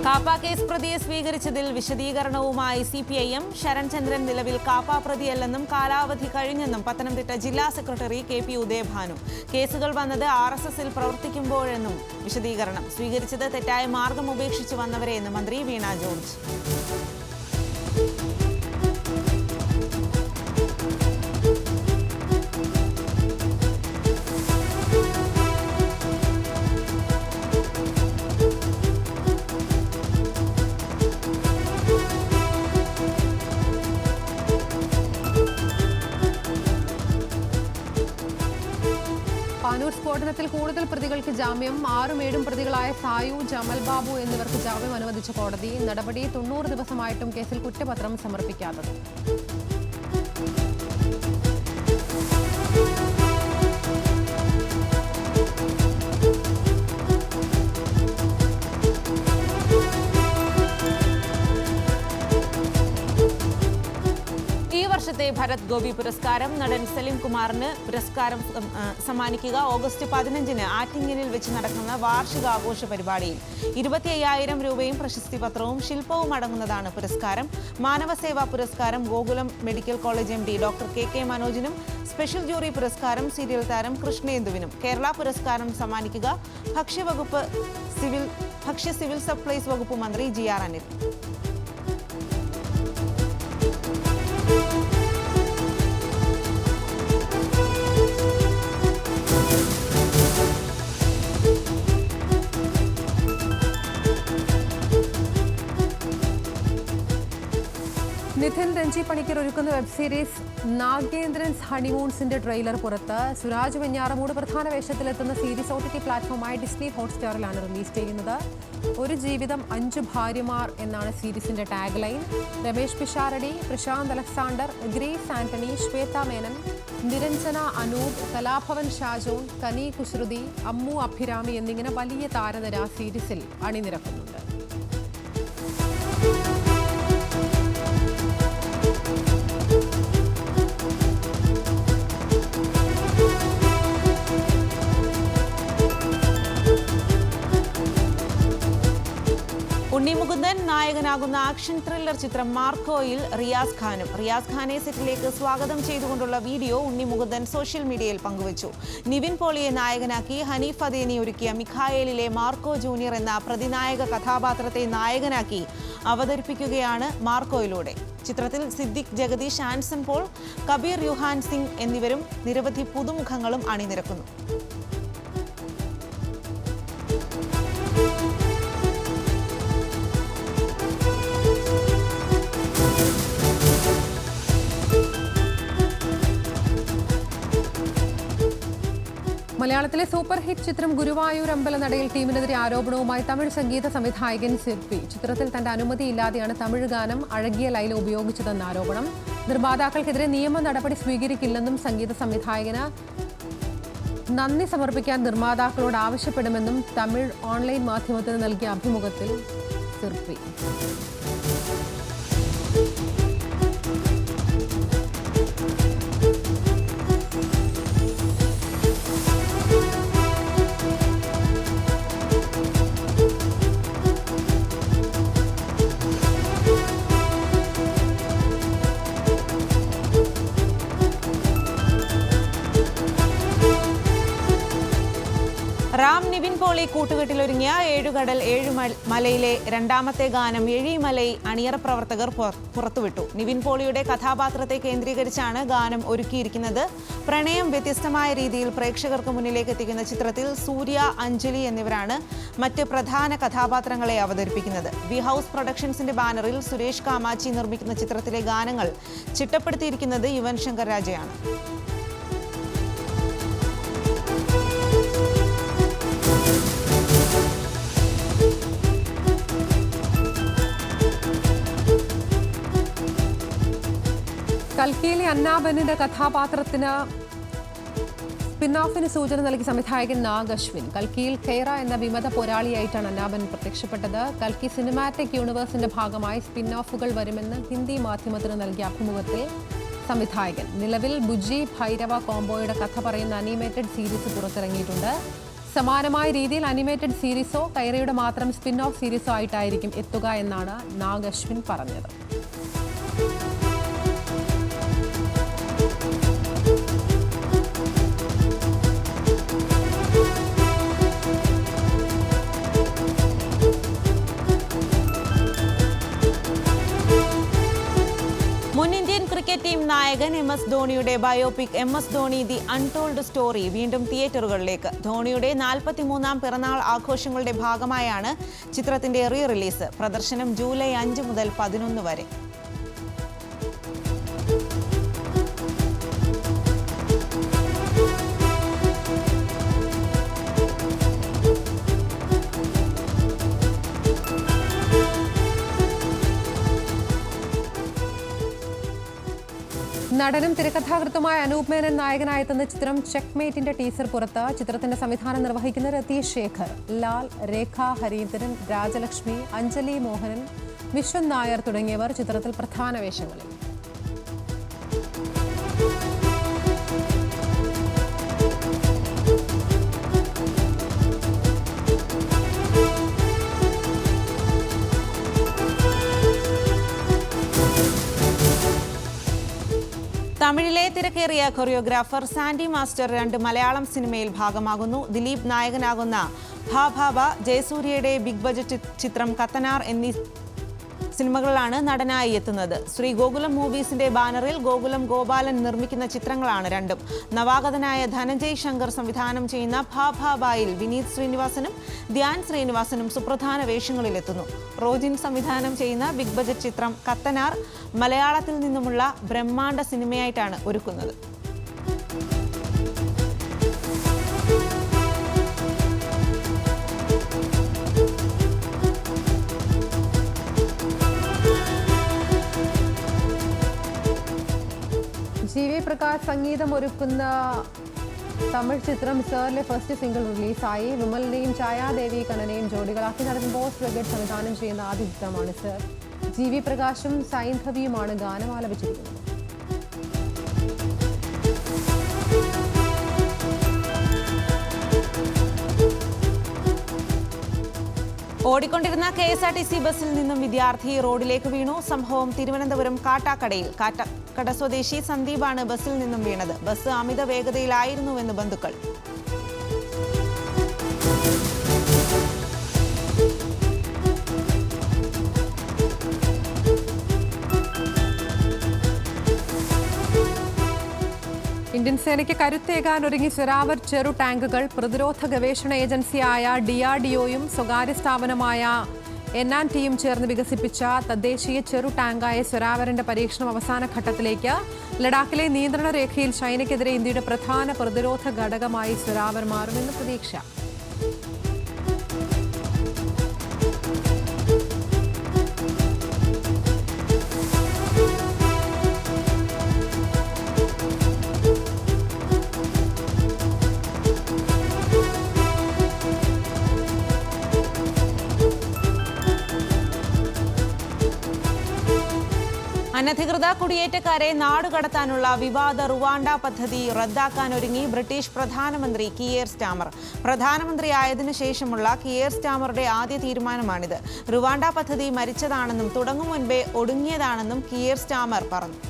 കാപ്പ കേസ് പ്രതിയെ സ്വീകരിച്ചതിൽ വിശദീകരണവുമായി CPIM. ശരൺചന്ദ്രൻ നിലവിൽ കാപ്പ പ്രതിയല്ലെന്നും കാലാവധി കഴിഞ്ഞെന്നും പത്തനംതിട്ട ജില്ലാ സെക്രട്ടറി KP ഉദയഭാനു. കേസുകൾ വന്നത് RSSൽ പ്രവർത്തിക്കുമ്പോഴെന്നും വിശദീകരണം. സ്വീകരിച്ചത് തെറ്റായ മാർഗം ഉപേക്ഷിച്ച് വന്നവരെയെന്ന് മന്ത്രി വീണ ജോർജ്. പാനൂർ സ്ഫോടനത്തിൽ കൂടുതൽ പ്രതികൾക്ക് ജാമ്യം. 6-7 പ്രതികളായ സായു, ജമൽ ബാബു എന്നിവർക്ക് ജാമ്യം അനുവദിച്ച കോടതി. നടപടി 90 ദിവസമായിട്ടും കേസിൽ കുറ്റപത്രം സമർപ്പിക്കാത്തത്. ഈ വർഷത്തെ ഭരത് ഗോപി പുരസ്കാരം. നടൻ സലിം കുമാറിന് പുരസ്കാരം സമ്മാനിക്കുക ഓഗസ്റ്റ് 15-ന് ആറ്റിങ്ങലിൽ വെച്ച് നടക്കുന്ന വാർഷികാഘോഷ പരിപാടിയിൽ. 25,000 രൂപയും പ്രശസ്തി പത്രവും ശില്പവും അടങ്ങുന്നതാണ് പുരസ്കാരം. മാനവസേവാ പുരസ്കാരം Gokulam medical college MD doctor KK മനോജിനും സ്പെഷ്യൽ ജൂറി പുരസ്കാരം സീരിയൽ താരം കൃഷ്ണേന്ദുവിനും. കേരള പുരസ്കാരം സമ്മാനിക്കുക ഭക്ഷ്യ സിവിൽ സപ്ലൈസ് വകുപ്പ് മന്ത്രി GR അനിൽ. നിതിൻ രഞ്ജി പണിക്കർ ഒരുക്കുന്ന വെബ് സീരീസ് നാഗേന്ദ്രൻസ് ഹണിമൂൺസിന്റെ ട്രെയിലർ പുറത്ത്. സുരാജ് വെഞ്ഞാറമൂട് പ്രധാന വേഷത്തിലെത്തുന്ന സീരീസ് OTT പ്ലാറ്റ്ഫോമായ ഡിസ്നി ഹോട്ട്സ്റ്റാറിലാണ് റിലീസ് ചെയ്യുന്നത്. ഒരു ജീവിതം 5 ഭാര്യമാർ എന്നാണ് സീരീസിന്റെ ടാഗ് ലൈൻ. രമേശ് പിഷാരടി, പ്രശാന്ത് അലക്സാണ്ടർ, ഗ്രേസ് ആന്റണി, ശ്വേത മേനൻ, നിരഞ്ജന അനൂപ്, കലാഭവൻ ഷാജോൺ, കനി കുശ്രുതി, അമ്മു അഭിരാമി എന്നിങ്ങനെ വലിയ താരനിര സീരീസിൽ അണിനിരക്കുന്നുണ്ട്. ഉണ്ണി മുകുന്ദൻ നായകനാകുന്ന ആക്ഷൻ ത്രില്ലർ ചിത്രം മാർക്കോയിൽ റിയാസ് ഖാനും. റിയാസ് ഖാനെ സെറ്റിലേക്ക് സ്വാഗതം ചെയ്തുകൊണ്ടുള്ള വീഡിയോ ഉണ്ണി മുകുന്ദൻ സോഷ്യൽ മീഡിയയിൽ പങ്കുവച്ചു. നിവിൻ പോളിയെ നായകനാക്കി ഹനീഫ് അദേനി ഒരുക്കിയ മിഖായേലിലെ മാർക്കോ ജൂനിയർ എന്ന പ്രതിനായക കഥാപാത്രത്തെ നായകനാക്കി അവതരിപ്പിക്കുകയാണ് മാർക്കോയിലൂടെ. ചിത്രത്തിൽ സിദ്ദിഖ്, ജഗദീഷ്, ആൻസൺ പോൾ, കബീർ യുഹാൻ സിംഗ് എന്നിവരും നിരവധി പുതുമുഖങ്ങളും അണിനിരക്കുന്നു. മലയാളത്തിലെ സൂപ്പർ ഹിറ്റ് ചിത്രം ഗുരുവായൂർ അമ്പലനടയിൽ ടീമിനെതിരെ ആരോപണവുമായി തമിഴ് സംഗീത സംവിധായകൻ സിർപ്പി. ചിത്രത്തിൽ തന്റെ അനുമതിയില്ലാതെയാണ് തമിഴ് ഗാനം അഴകിയ ലൈല ഉപയോഗിച്ചതെന്ന ആരോപണം. നിർമ്മാതാക്കൾക്കെതിരെ നിയമ നടപടി സ്വീകരിക്കില്ലെന്നും സംഗീത സംവിധായകന് നന്ദി സമർപ്പിക്കാൻ നിർമ്മാതാക്കളോട് ആവശ്യപ്പെടുമെന്നും തമിഴ് ഓൺലൈൻ മാധ്യമത്തിന് നൽകിയ അഭിമുഖത്തിൽ സിർപ്പി. റാം നിവിൻ പോളി കൂട്ടുകെട്ടിലൊരുങ്ങിയ ഏഴുകടൽ ഏഴുമലയിലെ രണ്ടാമത്തെ ഗാനം എഴിമലൈ അണിയറ പ്രവർത്തകർ പുറത്തുവിട്ടു. നിവിൻ പോളിയുടെ കഥാപാത്രത്തെ കേന്ദ്രീകരിച്ചാണ് ഗാനം ഒരുക്കിയിരിക്കുന്നത്. പ്രണയം വ്യത്യസ്തമായ രീതിയിൽ പ്രേക്ഷകർക്ക് മുന്നിലേക്ക് എത്തിക്കുന്ന ചിത്രത്തിൽ സൂര്യ, അഞ്ജലി എന്നിവരാണ് മറ്റ് പ്രധാന കഥാപാത്രങ്ങളെ അവതരിപ്പിക്കുന്നത്. വി ഹൗസ് പ്രൊഡക്ഷൻസിന്റെ ബാനറിൽ സുരേഷ് കാമാച്ചി നിർമ്മിക്കുന്ന ചിത്രത്തിലെ ഗാനങ്ങൾ ചിട്ടപ്പെടുത്തിയിരിക്കുന്നത് യുവൻ ശങ്കർ രാജയാണ്. കൽക്കിയിലെ അന്നാബെന്നിന്റെ കഥാപാത്രത്തിന് സ്പിൻ ഓഫിന് സൂചന നൽകി സംവിധായകൻ നാഗ് അശ്വിൻ. കൽക്കിയിൽ ഖൈറ എന്ന വിമത പോരാളിയായിട്ടാണ് അന്നാബൻ പ്രത്യക്ഷപ്പെട്ടത്. കൽക്കി സിനിമാറ്റിക് യൂണിവേഴ്സിന്റെ ഭാഗമായി സ്പിൻ ഓഫുകൾ വരുമെന്ന് ഹിന്ദി മാധ്യമത്തിന് നൽകിയ അഭിമുഖത്തിൽ സംവിധായകൻ. നിലവിൽ ബുജി ഭൈരവ കോംബോയുടെ കഥ പറയുന്ന അനിമേറ്റഡ് സീരീസ് പുറത്തിറങ്ങിയിട്ടുണ്ട്. സമാനമായ രീതിയിൽ അനിമേറ്റഡ് സീരീസോ ഖൈറയുടെ മാത്രം സ്പിൻ ഓഫ് സീരീസോ ആയിട്ടായിരിക്കും എത്തുക എന്നാണ് നാഗ് അശ്വിൻ പറഞ്ഞത്. മുൻ ഇന്ത്യൻ ക്രിക്കറ്റ് ടീം നായകൻ MS ധോണിയുടെ biopic MS Dhoni the untold story വീണ്ടും തിയേറ്ററുകളിലേക്ക്. ധോണിയുടെ 43ാം പിറന്നാൾ ആഘോഷങ്ങളുടെ ഭാഗമായാണ് ചിത്രത്തിന്റെ റീ റിലീസ്. പ്രദർശനം ജൂലൈ 5 മുതൽ 11 വരെ. നടനും തിരക്കഥാകൃത്തുമായ അനൂപ് മേനൻ നായകനായെത്തുന്ന ചിത്രം ചെക്ക്മേറ്റിന്റെ ടീസർ പുറത്ത്. ചിത്രത്തിന്റെ സംവിധാനം നിർവഹിക്കുന്ന രതീഷ് ശേഖർ. ലാൽ, രേഖ ഹരീന്ദ്രൻ, രാജലക്ഷ്മി, അഞ്ജലി മോഹനൻ, വിശ്വൻ നായർ തുടങ്ങിയവർ ചിത്രത്തിൽ പ്രധാന വേഷങ്ങളിൽ. തിരക്കേറിയ കൊറിയോഗ്രാഫർ സാൻഡി മാസ്റ്റർ 2 മലയാളം സിനിമയിൽ ഭാഗമാകുന്നു. ദിലീപ് നായകനാകുന്ന ഭാ ഭാ ഭാ, ജയസൂര്യയുടെ ബിഗ് ബജറ്റ് ചിത്രം കത്തനാർ എന്നീ സിനിമകളിലാണ് നടനായി എത്തുന്നത്. ശ്രീ ഗോകുലം മൂവീസിന്റെ ബാനറിൽ ഗോകുലം ഗോപാലൻ നിർമ്മിക്കുന്ന ചിത്രങ്ങളാണ് രണ്ടും. നവാഗതനായ ധനഞ്ജയ് ശങ്കർ സംവിധാനം ചെയ്യുന്ന ഭാ ഭാ ഭായിൽ വിനീത് ശ്രീനിവാസനും ധ്യാൻ ശ്രീനിവാസനും സുപ്രധാന വേഷങ്ങളിലെത്തുന്നു. റോജിൻ സംവിധാനം ചെയ്യുന്ന ബിഗ് ബജറ്റ് ചിത്രം കത്തനാർ മലയാളത്തിൽ നിന്നുമുള്ള ബ്രഹ്മാണ്ഡ സിനിമയായിട്ടാണ് ഒരുക്കുന്നത്. ജി.വി. പ്രകാശ് സംഗീതം ഒരുക്കുന്ന തമിഴ് ചിത്രം സാറിലെ ഫസ്റ്റ് സിംഗിൾ റിലീസായി. വിമലിനെയും ഛായാദേവി കണ്ണനെയും ജോഡികളാക്കി നടൻ ബോസ് ബ്രിഗേഡ് സംവിധാനം ചെയ്യുന്ന ആദ്യ ചിത്രമാണ് സർ. ജി.വി. പ്രകാശും സൈന്ധവിയുമാണ് ഗാനം ആലപിച്ചിരിക്കുന്നത്. ഓടിക്കൊണ്ടിരുന്ന KSRTC ബസ്സിൽ നിന്നും വിദ്യാർത്ഥി റോഡിലേക്ക് വീണു. സംഭവം തിരുവനന്തപുരം കാട്ടാക്കടയിൽ. കാട്ടാക്കട സ്വദേശി സന്ദീപാണ് ബസ്സിൽ നിന്നും വീണത്. ബസ് അമിത വേഗതയിലായിരുന്നുവെന്ന് ബന്ധുക്കൾ. ഇന്ത്യൻ സേനയ്ക്ക് കരുത്തേകാൻ ഒരുങ്ങി സ്വരാവർ ചെറു ടാങ്കുകൾ. പ്രതിരോധ ഗവേഷണ ഏജൻസിയായ DRDOയും സ്വകാര്യ സ്ഥാപനമായ NNTയും ചേർന്ന് വികസിപ്പിച്ച തദ്ദേശീയ ചെറു ടാങ്കായ സ്വരാവറിന്റെ പരീക്ഷണം അവസാന ഘട്ടത്തിലേക്ക്. ലഡാക്കിലെ നിയന്ത്രണ രേഖയിൽ ചൈനയ്ക്കെതിരെ ഇന്ത്യയുടെ പ്രധാന പ്രതിരോധ ഘടകമായി സ്വരാവർ മാറുമെന്ന് പ്രതീക്ഷ. അനധികൃത കുടിയേറ്റക്കാരെ നാടുകടത്താനുള്ള വിവാദ റുവാണ്ട പദ്ധതി റദ്ദാക്കാനൊരുങ്ങി ബ്രിട്ടീഷ് പ്രധാനമന്ത്രി കിയർ സ്റ്റാമർ. പ്രധാനമന്ത്രിയായതിനു ശേഷമുള്ള കിയർ സ്റ്റാമറുടെ ആദ്യ തീരുമാനമാണിത്. റുവാണ്ട പദ്ധതി മരിച്ചതാണെന്നും തുടങ്ങും മുൻപേ ഒടുങ്ങിയതാണെന്നും കിയർ സ്റ്റാമർ പറഞ്ഞു.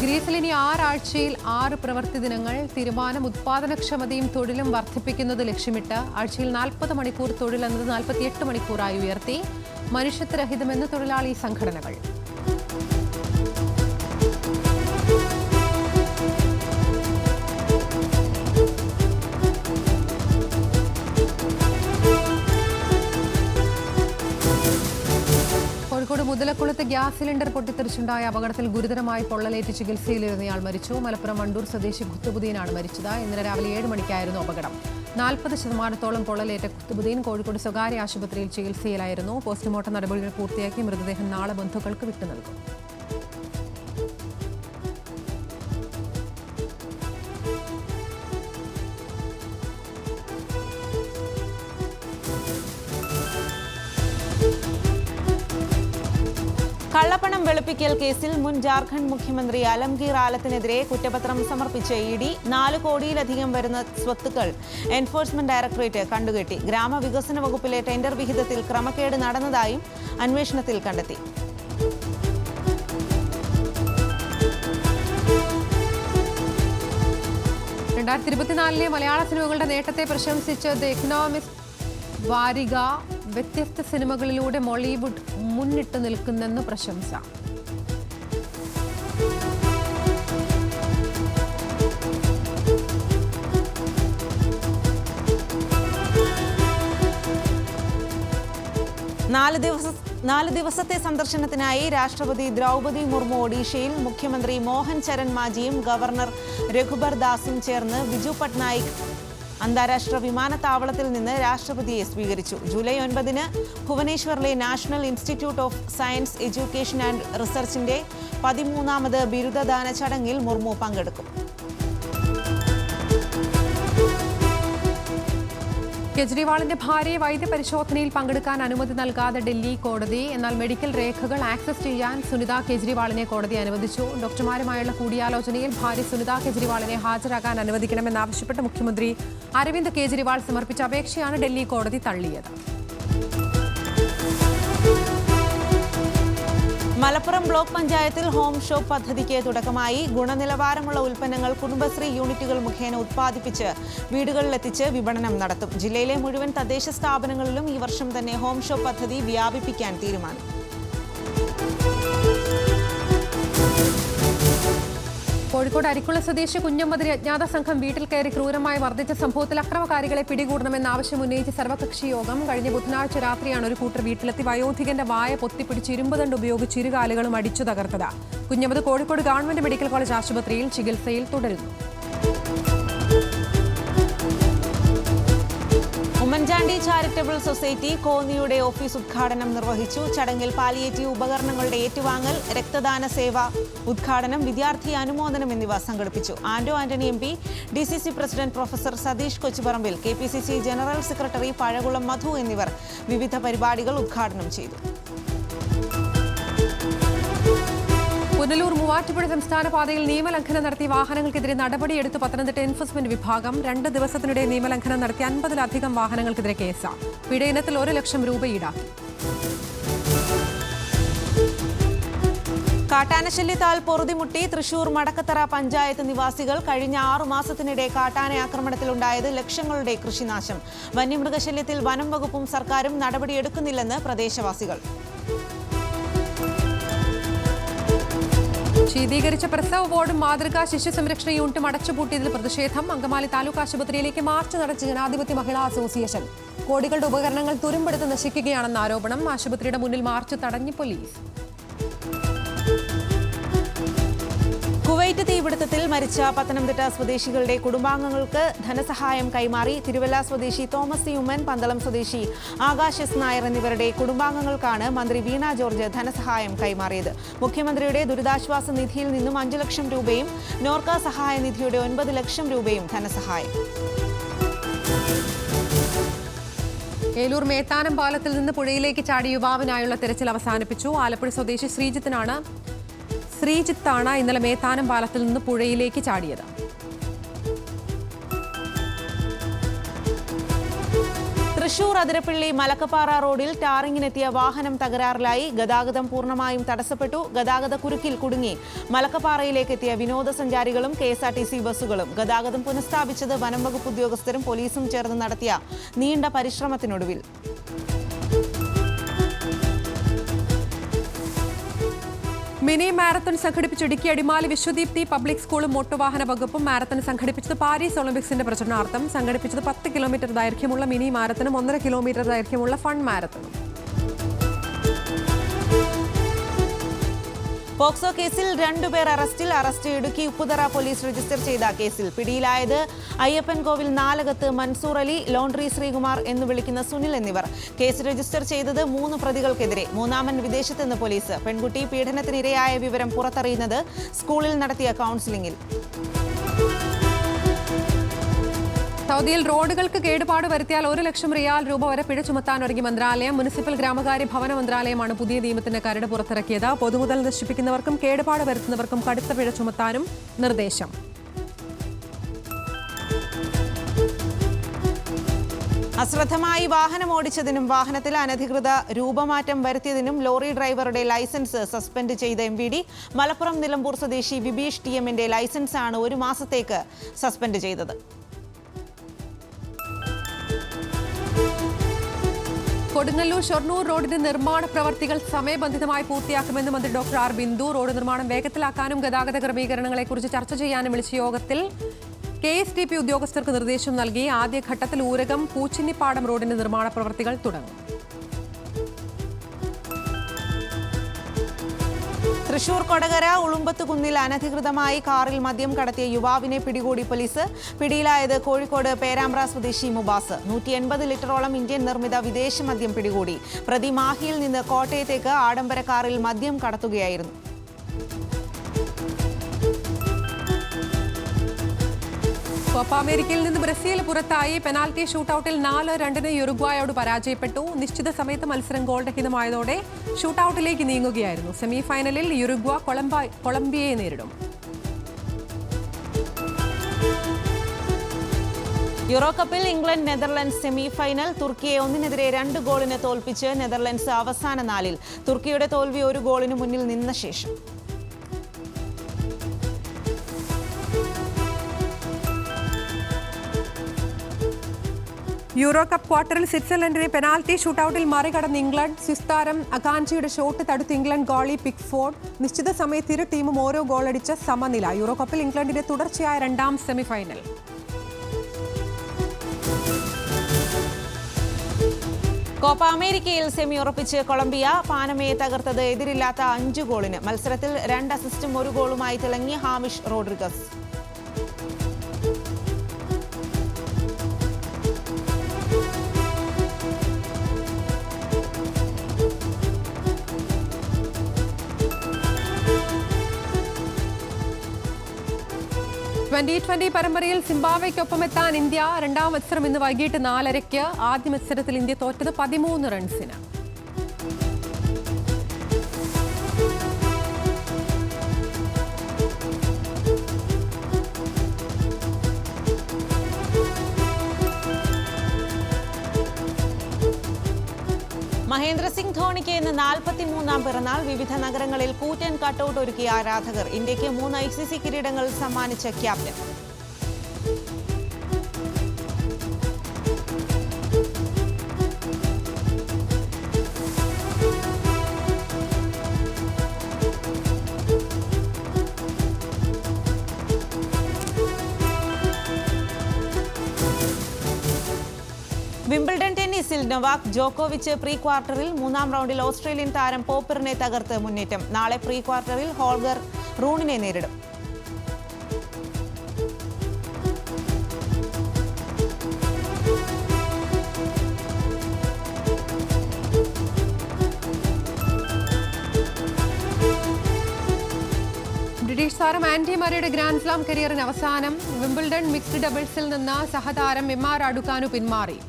ഗ്രീസിൽ ഇനി 6 ആഴ്ചയിൽ 6 പ്രവൃത്തി ദിനങ്ങൾ. തീരുമാനം ഉത്പാദനക്ഷമതയും തൊഴിലും വർദ്ധിപ്പിക്കുന്നത് ലക്ഷ്യമിട്ട് ആഴ്ചയിൽ 40 മണിക്കൂർ തൊഴിൽ എന്നത് 48 മണിക്കൂറായി ഉയർത്തി. മനുഷ്യത്വരഹിതമെന്ന് തൊഴിലാളി സംഘടനകൾ. കോഴിക്കോട് മുതലക്കുളത്ത് ഗ്യാസ് സിലിണ്ടർ പൊട്ടിത്തെറിച്ചുണ്ടായ അപകടത്തിൽ ഗുരുതരമായി പൊള്ളലേറ്റ് ചികിത്സയിലിരുന്നയാൾ മരിച്ചു. മലപ്പുറം വണ്ടൂർ സ്വദേശി ഖുത്തുബുദ്ദീനാണ് മരിച്ചത്. ഇന്നലെ രാവിലെ 7 മണിക്കായിരുന്നു അപകടം. 40% പൊള്ളലേറ്റ ഖുത്തുബുദ്ദീൻ കോഴിക്കോട് സ്വകാര്യ ആശുപത്രിയിൽ ചികിത്സയിലായിരുന്നു. പോസ്റ്റ്മോർട്ടം നടപടികൾ പൂർത്തിയാക്കി മൃതദേഹം നാളെ ബന്ധുക്കൾക്ക് വിട്ടുനൽകും. കള്ളപ്പണം വെളുപ്പിക്കൽ കേസിൽ മുൻ ജാർഖണ്ഡ് മുഖ്യമന്ത്രി അലംഗീർ ആലത്തിനെതിരെ കുറ്റപത്രം സമർപ്പിച്ച ED 4 കോടിയിലധികം വരുന്ന സ്വത്തുക്കൾ എൻഫോഴ്സ്മെന്റ് ഡയറക്ടറേറ്റ് കണ്ടുകെട്ടി. ഗ്രാമവികസന വകുപ്പിലെ ടെൻഡർ വിഹിതത്തിൽ ക്രമക്കേട് നടന്നതായും അന്വേഷണത്തിൽ കണ്ടെത്തി. മലയാള സിനിമകളുടെ നേട്ടത്തെ പ്രശംസിച്ച് ദ എക്കണോമിസ്റ്റ് വാരിക. വ്യത്യസ്ത സിനിമകളിലൂടെ മോളിവുഡ് മുന്നിട്ട് നിൽക്കുന്നെന്ന് പ്രശംസ. നാല് ദിവസത്തെ സന്ദർശനത്തിനായി രാഷ്ട്രപതി ദ്രൗപദി മുർമു ഒഡീഷയിൽ. മുഖ്യമന്ത്രി മോഹൻ ചരൺ മാജിയും ഗവർണർ രഘുബർ ദാസും ചേർന്ന് ബിജു പട്നായിക് അന്താരാഷ്ട്ര വിമാനത്താവളത്തിൽ നിന്ന് രാഷ്ട്രപതിയെ സ്വീകരിച്ചു. ജൂലൈ 9 ഭുവനേശ്വറിലെ national institute of science education and റിസർച്ചിന്റെ 13ാമത് ബിരുദദാന ചടങ്ങിൽ മുർമു പങ്കെടുക്കും. കെജ്രിവാളിന്റെ ഭാര്യയെ വൈദ്യപരിശോധനയിൽ പങ്കെടുക്കാൻ അനുമതി നൽകാതെ ഡൽഹി കോടതി. എന്നാൽ മെഡിക്കൽ രേഖകൾ ആക്സസ് ചെയ്യാൻ സുനിത കെജ്രിവാളിനെ കോടതി അനുവദിച്ചു. ഡോക്ടർമാരുമായുള്ള കൂടിയാലോചനയിൽ ഭാര്യ സുനിത കെജ്രിവാളിനെ ഹാജരാകാൻ അനുവദിക്കണമെന്നാവശ്യപ്പെട്ട് മുഖ്യമന്ത്രി അരവിന്ദ് കെജ്രിവാൾ സമർപ്പിച്ച അപേക്ഷയാണ് ഡൽഹി കോടതി തള്ളിയത്. മലപ്പുറം ബ്ലോക്ക് പഞ്ചായത്തിൽ ഹോം ഷോപ്പ് പദ്ധതിക്ക് തുടക്കമായി. ഗുണനിലവാരമുള്ള ഉൽപ്പന്നങ്ങൾ കുടുംബശ്രീ യൂണിറ്റുകൾ മുഖേന ഉത്പാദിപ്പിച്ച് വീടുകളിലെത്തിച്ച് വിപണനം നടത്തും. ജില്ലയിലെ മുഴുവൻ തദ്ദേശ സ്ഥാപനങ്ങളിലും ഈ വർഷം തന്നെ ഹോം ഷോപ്പ് പദ്ധതി വ്യാപിപ്പിക്കാൻ തീരുമാനം. കോഴിക്കോട് അരിക്കുള സ്വദേശി കുഞ്ഞമ്മദിനെ അജ്ഞാത സംഘം വീട്ടിൽ കയറി ക്രൂരമായി മർദ്ദിച്ച സംഭവത്തിൽ അക്രമകാരികളെ പിടികൂടണമെന്ന ആവശ്യം ഉന്നയിച്ച് സർവകക്ഷി യോഗം. കഴിഞ്ഞ ബുധനാഴ്ച രാത്രിയാണ് ഒരു കൂട്ടർ വീട്ടിലെത്തി വയോധികന്റെ വായ പൊത്തിപ്പിടിച്ച് ഇരുമ്പുതണ്ട് ഉപയോഗിച്ച് ഇരുകാലുകളും അടിച്ചു തകർത്തത്. Kunhammad Kozhikode government medical college ആശുപത്രിയിൽ ചികിത്സയിൽ തുടരുന്നു. ഉമ്മൻചാണ്ടി ചാരിറ്റബിൾ സൊസൈറ്റി കോന്നിയുടെ ഓഫീസ് ഉദ്ഘാടനം നിർവഹിച്ചു. ചടങ്ങിൽ പാലിയേറ്റീവ് ഉപകരണങ്ങളുടെ ഏറ്റുവാങ്ങൽ, രക്തദാന സേവ ഉദ്ഘാടനം, വിദ്യാർത്ഥി അനുമോദനം എന്നിവ സംഘടിപ്പിച്ചു. Antony MP, DCC president professor Satheesh Kochuparambil, KPCC general secretary Pazhakulam Madhu എന്നിവർ വിവിധ പരിപാടികൾ ഉദ്ഘാടനം ചെയ്തു. പുനലൂർ മൂവാറ്റുപുഴ സംസ്ഥാന പാതയിൽ നിയമലംഘനം നടത്തിയ വാഹനങ്ങൾക്കെതിരെ നടപടിയെടുത്ത് പത്തനംതിട്ട എൻഫോഴ്സ്മെന്റ് വിഭാഗം. 2 ദിവസത്തിനിടെ നിയമലംഘനം നടത്തിയ 50-ലധികം വാഹനങ്ങൾക്കെതിരെ കേസ്. പിഴ ഇനത്തിൽ 1 ലക്ഷം രൂപ ഈടാക്കി. കാട്ടാനശല്യത്താൽ പൊറുതിമുട്ടി തൃശൂർ മടക്കത്തറ പഞ്ചായത്ത് നിവാസികൾ. കഴിഞ്ഞ 6 മാസത്തിനിടെ കാട്ടാന ആക്രമണത്തിലുണ്ടായത് ലക്ഷങ്ങളുടെ കൃഷിനാശം. വന്യമൃഗശല്യത്തിൽ വനം വകുപ്പും സർക്കാരും നടപടിയെടുക്കുന്നില്ലെന്ന് പ്രദേശവാസികൾ. ശീതീകരിച്ച പ്രസവ വാർഡും മാതൃകാ ശിശു സംരക്ഷണ യൂണിറ്റും അടച്ചുപൂട്ടിയതിൽ പ്രതിഷേധം. അങ്കമാലി താലൂക്ക് ആശുപത്രിയിലേക്ക് മാർച്ച് നടത്തിയ ജനാധിപത്യ മഹിളാ അസോസിയേഷൻ. കോടികളുടെ ഉപകരണങ്ങൾ തുരുമ്പെടുത്ത് നശിക്കുകയാണെന്ന ആരോപണം. ആശുപത്രിയുടെ മുന്നിൽ മാർച്ച് തടഞ്ഞു പോലീസ്. കുവൈറ്റ് തീപിടുത്തത്തിൽ മരിച്ച പത്തനംതിട്ട സ്വദേശികളുടെ കുടുംബാംഗങ്ങൾക്ക് ധനസഹായം കൈമാറി. തിരുവല്ല സ്വദേശി തോമസ് സി ഉമ്മൻ, പന്തളം സ്വദേശി ആകാശ് എസ് നായർ എന്നിവരുടെ കുടുംബാംഗങ്ങൾക്കാണ് മന്ത്രി വീണ ജോർജ് ധനസഹായം കൈമാറിയത്. മുഖ്യമന്ത്രിയുടെ ദുരിതാശ്വാസ നിധിയിൽ നിന്നും 5 ലക്ഷം രൂപയും നോർക്ക സഹായ നിധിയുടെ 9 ലക്ഷം രൂപയും ധനസഹായം. ഏലൂർ മേത്താനം പാലത്തിൽ നിന്ന് പുഴയിലേക്ക് ചാടിയ യുവാവിനായുള്ള തെരച്ചിൽ അവസാനിപ്പിച്ചു. ആലപ്പുഴ സ്വദേശി ശ്രീജിത്താണ് ഇന്നലെ മേത്താനം പാലത്തിൽ നിന്ന് പുഴയിലേക്ക് ചാടിയത്. തൃശൂർ അതിരപ്പള്ളി മലക്കപ്പാറ റോഡിൽ ടാറിങ്ങിനെത്തിയ വാഹനം തകരാറിലായി. ഗതാഗതം പൂർണ്ണമായും തടസ്സപ്പെട്ടു. ഗതാഗത കുരുക്കിൽ കുടുങ്ങി മലക്കപ്പാറയിലേക്ക് എത്തിയ വിനോദസഞ്ചാരികളും KSRTC ബസ്സുകളും. ഗതാഗതം പുനഃസ്ഥാപിച്ചത് വനം വകുപ്പ് ഉദ്യോഗസ്ഥരും പോലീസും ചേർന്ന് നടത്തിയ നീണ്ട പരിശ്രമത്തിനൊടുവിൽ. മിനി മാരത്തൺ സംഘടിപ്പിച്ച് ഇടുക്കി അടിമാലി വിശ്വദീപ്തി പബ്ലിക് സ്കൂളും മോട്ടോർവാഹന വകുപ്പും. മാരത്തൺ സംഘടിപ്പിച്ചത് പാരീസ് ഒളിമ്പിക്സിന്റെ പ്രചരണാർത്ഥം. സംഘടിപ്പിച്ചത് 10 കിലോമീറ്റർ ദൈർഘ്യമുള്ള മിനി മാരത്തണും 1.5 കിലോമീറ്റർ ദൈർഘ്യമുള്ള ഫൺ മാരത്തണും. പോക്സോ കേസിൽ 2 പേർ അറസ്റ്റിൽ. ഇടുക്കി ഉപ്പുതറ പോലീസ് രജിസ്റ്റർ ചെയ്ത കേസിൽ പിടിയിലായത് അയ്യപ്പൻകോവിൽ നാലകത്ത് മൻസൂർ അലി, ലോണ്ട്രി ശ്രീകുമാർ എന്ന് വിളിക്കുന്ന സുനിൽ എന്നിവർ. കേസ് രജിസ്റ്റർ ചെയ്തത് 3 പ്രതികൾക്കെതിരെ. മൂന്നാമൻ വിദേശത്തെന്ന് പോലീസ്. പെൺകുട്ടി പീഡനത്തിനിരയായ വിവരം പുറത്തറിയുന്നത് സ്കൂളിൽ നടത്തിയ കൗൺസിലിംഗിൽ. സൗദിയിൽ റോഡുകൾക്ക് കേടുപാട് വരുത്തിയാൽ 1 ലക്ഷം റിയാൽ രൂപ വരെ പിഴ ചുമത്താൻ ഒരുങ്ങി മന്ത്രാലയം. മുനിസിപ്പൽ ഗ്രാമകാര്യ ഭവന മന്ത്രാലയമാണ് പുതിയ നിയമത്തിന്റെ കരട് പുറത്തിറക്കിയത്. പൊതുമുതൽ നശിപ്പിക്കുന്നവർക്കും കേടുപാട് വരുത്തുന്നവർക്കും കടുത്ത പിഴ ചുമത്താനും നിർദ്ദേശം. അശ്രദ്ധമായി വാഹനമോടിച്ചതിനും വാഹനത്തിൽ അനധികൃത രൂപമാറ്റം വരുത്തിയതിനും ലോറി ഡ്രൈവറുടെ ലൈസൻസ് സസ്പെൻഡ് ചെയ്ത MVD. മലപ്പുറം നിലമ്പൂർ സ്വദേശി വിബീഷ് TMന്റെ ലൈസൻസാണ് 1 മാസത്തേക്ക് സസ്പെൻഡ് ചെയ്തത്. കൊടുങ്ങല്ലൂർ ഷൊർണൂർ റോഡിന്റെ നിർമ്മാണ പ്രവർത്തികൾ സമയബന്ധിതമായി പൂർത്തിയാക്കുമെന്ന് മന്ത്രി ഡോക്ടർ ആർ ബിന്ദു. റോഡ് നിർമ്മാണം വേഗത്തിലാക്കാനും ഗതാഗത ക്രമീകരണങ്ങളെക്കുറിച്ച് ചർച്ച ചെയ്യാനും വിളിച്ച യോഗത്തിൽ KSTP ഉദ്യോഗസ്ഥർക്ക് നിർദ്ദേശം നൽകി. ആദ്യഘട്ടത്തിൽ ഊരകം പൂച്ചിന്നിപ്പാടം റോഡിന്റെ നിർമ്മാണ പ്രവർത്തികൾ തുടങ്ങും. തൃശൂർ കൊടകര ഉളുമ്പത്തുകുന്നിൽ അനധികൃതമായി കാറിൽ മദ്യം കടത്തിയ യുവാവിനെ പിടികൂടി പോലീസ്. പിടിയിലായത് കോഴിക്കോട് പേരാമ്പ്ര സ്വദേശി മുബാസ്. 180 ലിറ്ററോളം ഇന്ത്യൻ നിർമ്മിത വിദേശ മദ്യം പിടികൂടി. പ്രതി മാഹിയിൽ നിന്ന് കോട്ടയത്തേക്ക് ആഡംബര കാറിൽ മദ്യം കടത്തുകയായിരുന്നു. കോപ്പ അമേരിക്കയിൽ നിന്ന് ബ്രസീൽ പുറത്തായി. പെനാൽറ്റി ഷൂട്ടൌട്ടിൽ 4-2 യുറുഗ്വായോട് പരാജയപ്പെട്ടു. നിശ്ചിത സമയത്ത് മത്സരം ഗോൾ രഹിതമായതോടെ ഷൂട്ടൌട്ടിലേക്ക് നീങ്ങുകയായിരുന്നു. സെമി ഫൈനലിൽ യുറുഗ്വ കൊളംബിയയെ നേരിടും. യൂറോ കപ്പിൽ ഇംഗ്ലണ്ട് നെതർലൻഡ്സ് സെമി ഫൈനൽ. തുർക്കിയെ 1-2 ഗോളിന് തോൽപ്പിച്ച് നെതർലൻഡ്സ് അവസാന 4-ൽ. തുർക്കിയുടെ തോൽവി 1 ഗോളിന് മുന്നിൽ നിന്ന ശേഷം. യൂറോ കപ്പ് ക്വാർട്ടറിൽ സ്വിറ്റ്സർലൻഡിനെ പെനാൽറ്റി ഷൂട്ടൌട്ടിൽ മറികടന്ന് ഇംഗ്ലണ്ട്. സ്വിസ് താരം അകാൻജിയുടെ ഷോട്ട് തടുത്ത് ഇംഗ്ലണ്ട് ഗോളി പിക്ഫോർഡ്. നിശ്ചിത സമയത്ത് ഇരു ടീമും ഓരോ ഗോളടിച്ച് സമനില. യൂറോ കപ്പിൽ ഇംഗ്ലണ്ടിന്റെ തുടർച്ചയായ 2ാം സെമിഫൈനൽ. കോപ്പ അമേരിക്കയിൽ സെമി ഉറപ്പിച്ച് കൊളംബിയ. പാനമയെ തകർത്തത് എതിരില്ലാത്ത 5 ഗോളിന്. മത്സരത്തിൽ 2 അസിസ്റ്റും 1 ഗോളുമായി തിളങ്ങി ഹാമിഷ് റോഡ്രിഗസ്. T20 പരമ്പരയിൽ സിംബാബ്വേക്കൊപ്പം എത്താൻ ഇന്ത്യ. 2ാം മത്സരം ഇന്ന് വൈകിട്ട് 4:30. ആദ്യ മത്സരത്തിൽ ഇന്ത്യ തോറ്റത് 13 റൺസിന്. മഹേന്ദ്ര സിംഗ് ധോണിക്ക് ഇന്ന് 43ാം പിറന്നാൾ. വിവിധ നഗരങ്ങളിൽ കൂറ്റൻ കട്ടൌട്ട് ഒരുക്കിയ ആരാധകർ. ഇന്ത്യക്ക് 3 ICC കിരീടങ്ങൾ സമ്മാനിച്ച ക്യാപ്റ്റൻ. വിംബിൾഡൺ ടെന്നീസിൽ നൊവാക് ജോക്കോവിച്ച് പ്രീ ക്വാർട്ടറിൽ. 3ാം റൗണ്ടിൽ ഓസ്ട്രേലിയൻ താരം പോപ്പറിനെ തകർത്ത് മുന്നേറ്റം. നാളെ പ്രീ ക്വാർട്ടറിൽ ഹോൾഗർ റൂണിനെ നേരിടും. ബ്രിട്ടീഷ് താരം ആൻഡി മറിയുടെ ഗ്രാൻഡ് സ്ലാം കരിയറിന് അവസാനം. വിംബിൾഡൺ മിക്സ്ഡ് ഡബിൾസിൽ നിന്ന് സഹതാരം എമ്മ റാഡുക്കാനു പിന്മാറി.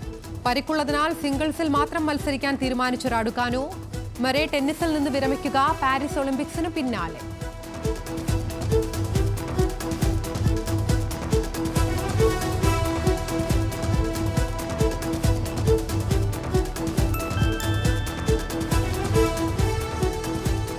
പരിക്കുള്ളതിനാൽ സിംഗിൾസിൽ മാത്രം മത്സരിക്കാൻ തീരുമാനിച്ച റാഡുക്കാനു. മറെ ടെന്നീസിൽ നിന്ന് വിരമിക്കുക പാരീസ് ഒളിമ്പിക്സിന് പിന്നാലെ.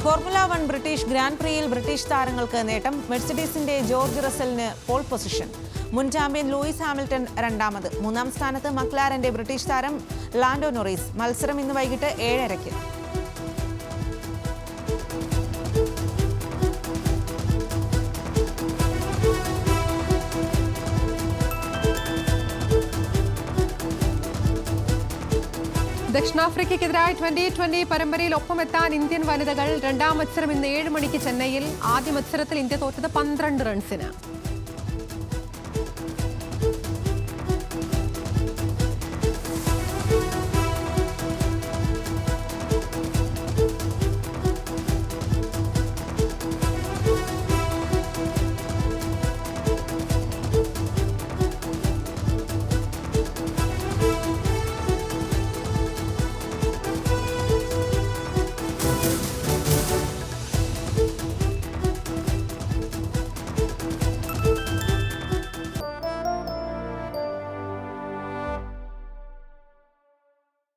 ഫോർമുല 1 ബ്രിട്ടീഷ് ഗ്രാൻഡ് പ്രിയിൽ ബ്രിട്ടീഷ് താരങ്ങൾക്ക് നേട്ടം. മെഴ്സിഡീസിന്റെ ജോർജ് റസലിന് പോൾ പൊസിഷൻ. മുൻ ചാമ്പ്യൻ ലൂയിസ് ഹാമിൽട്ടൺ 2ാമത്. 3ാം സ്ഥാനത്ത് മക്ലാരന്റെ ബ്രിട്ടീഷ് താരം ലാൻഡോ നൊറീസ്. മത്സരം ഇന്ന് വൈകിട്ട് 7:30. ദക്ഷിണാഫ്രിക്കയ്ക്കെതിരായ T20 പരമ്പരയിൽ ഒപ്പമെത്താൻ ഇന്ത്യൻ വനിതകൾ. 2ാം മത്സരം ഇന്ന് 7 മണിക്ക് ചെന്നൈയിൽ. ആദ്യ മത്സരത്തിൽ ഇന്ത്യ തോറ്റത് 12 റൺസിന്.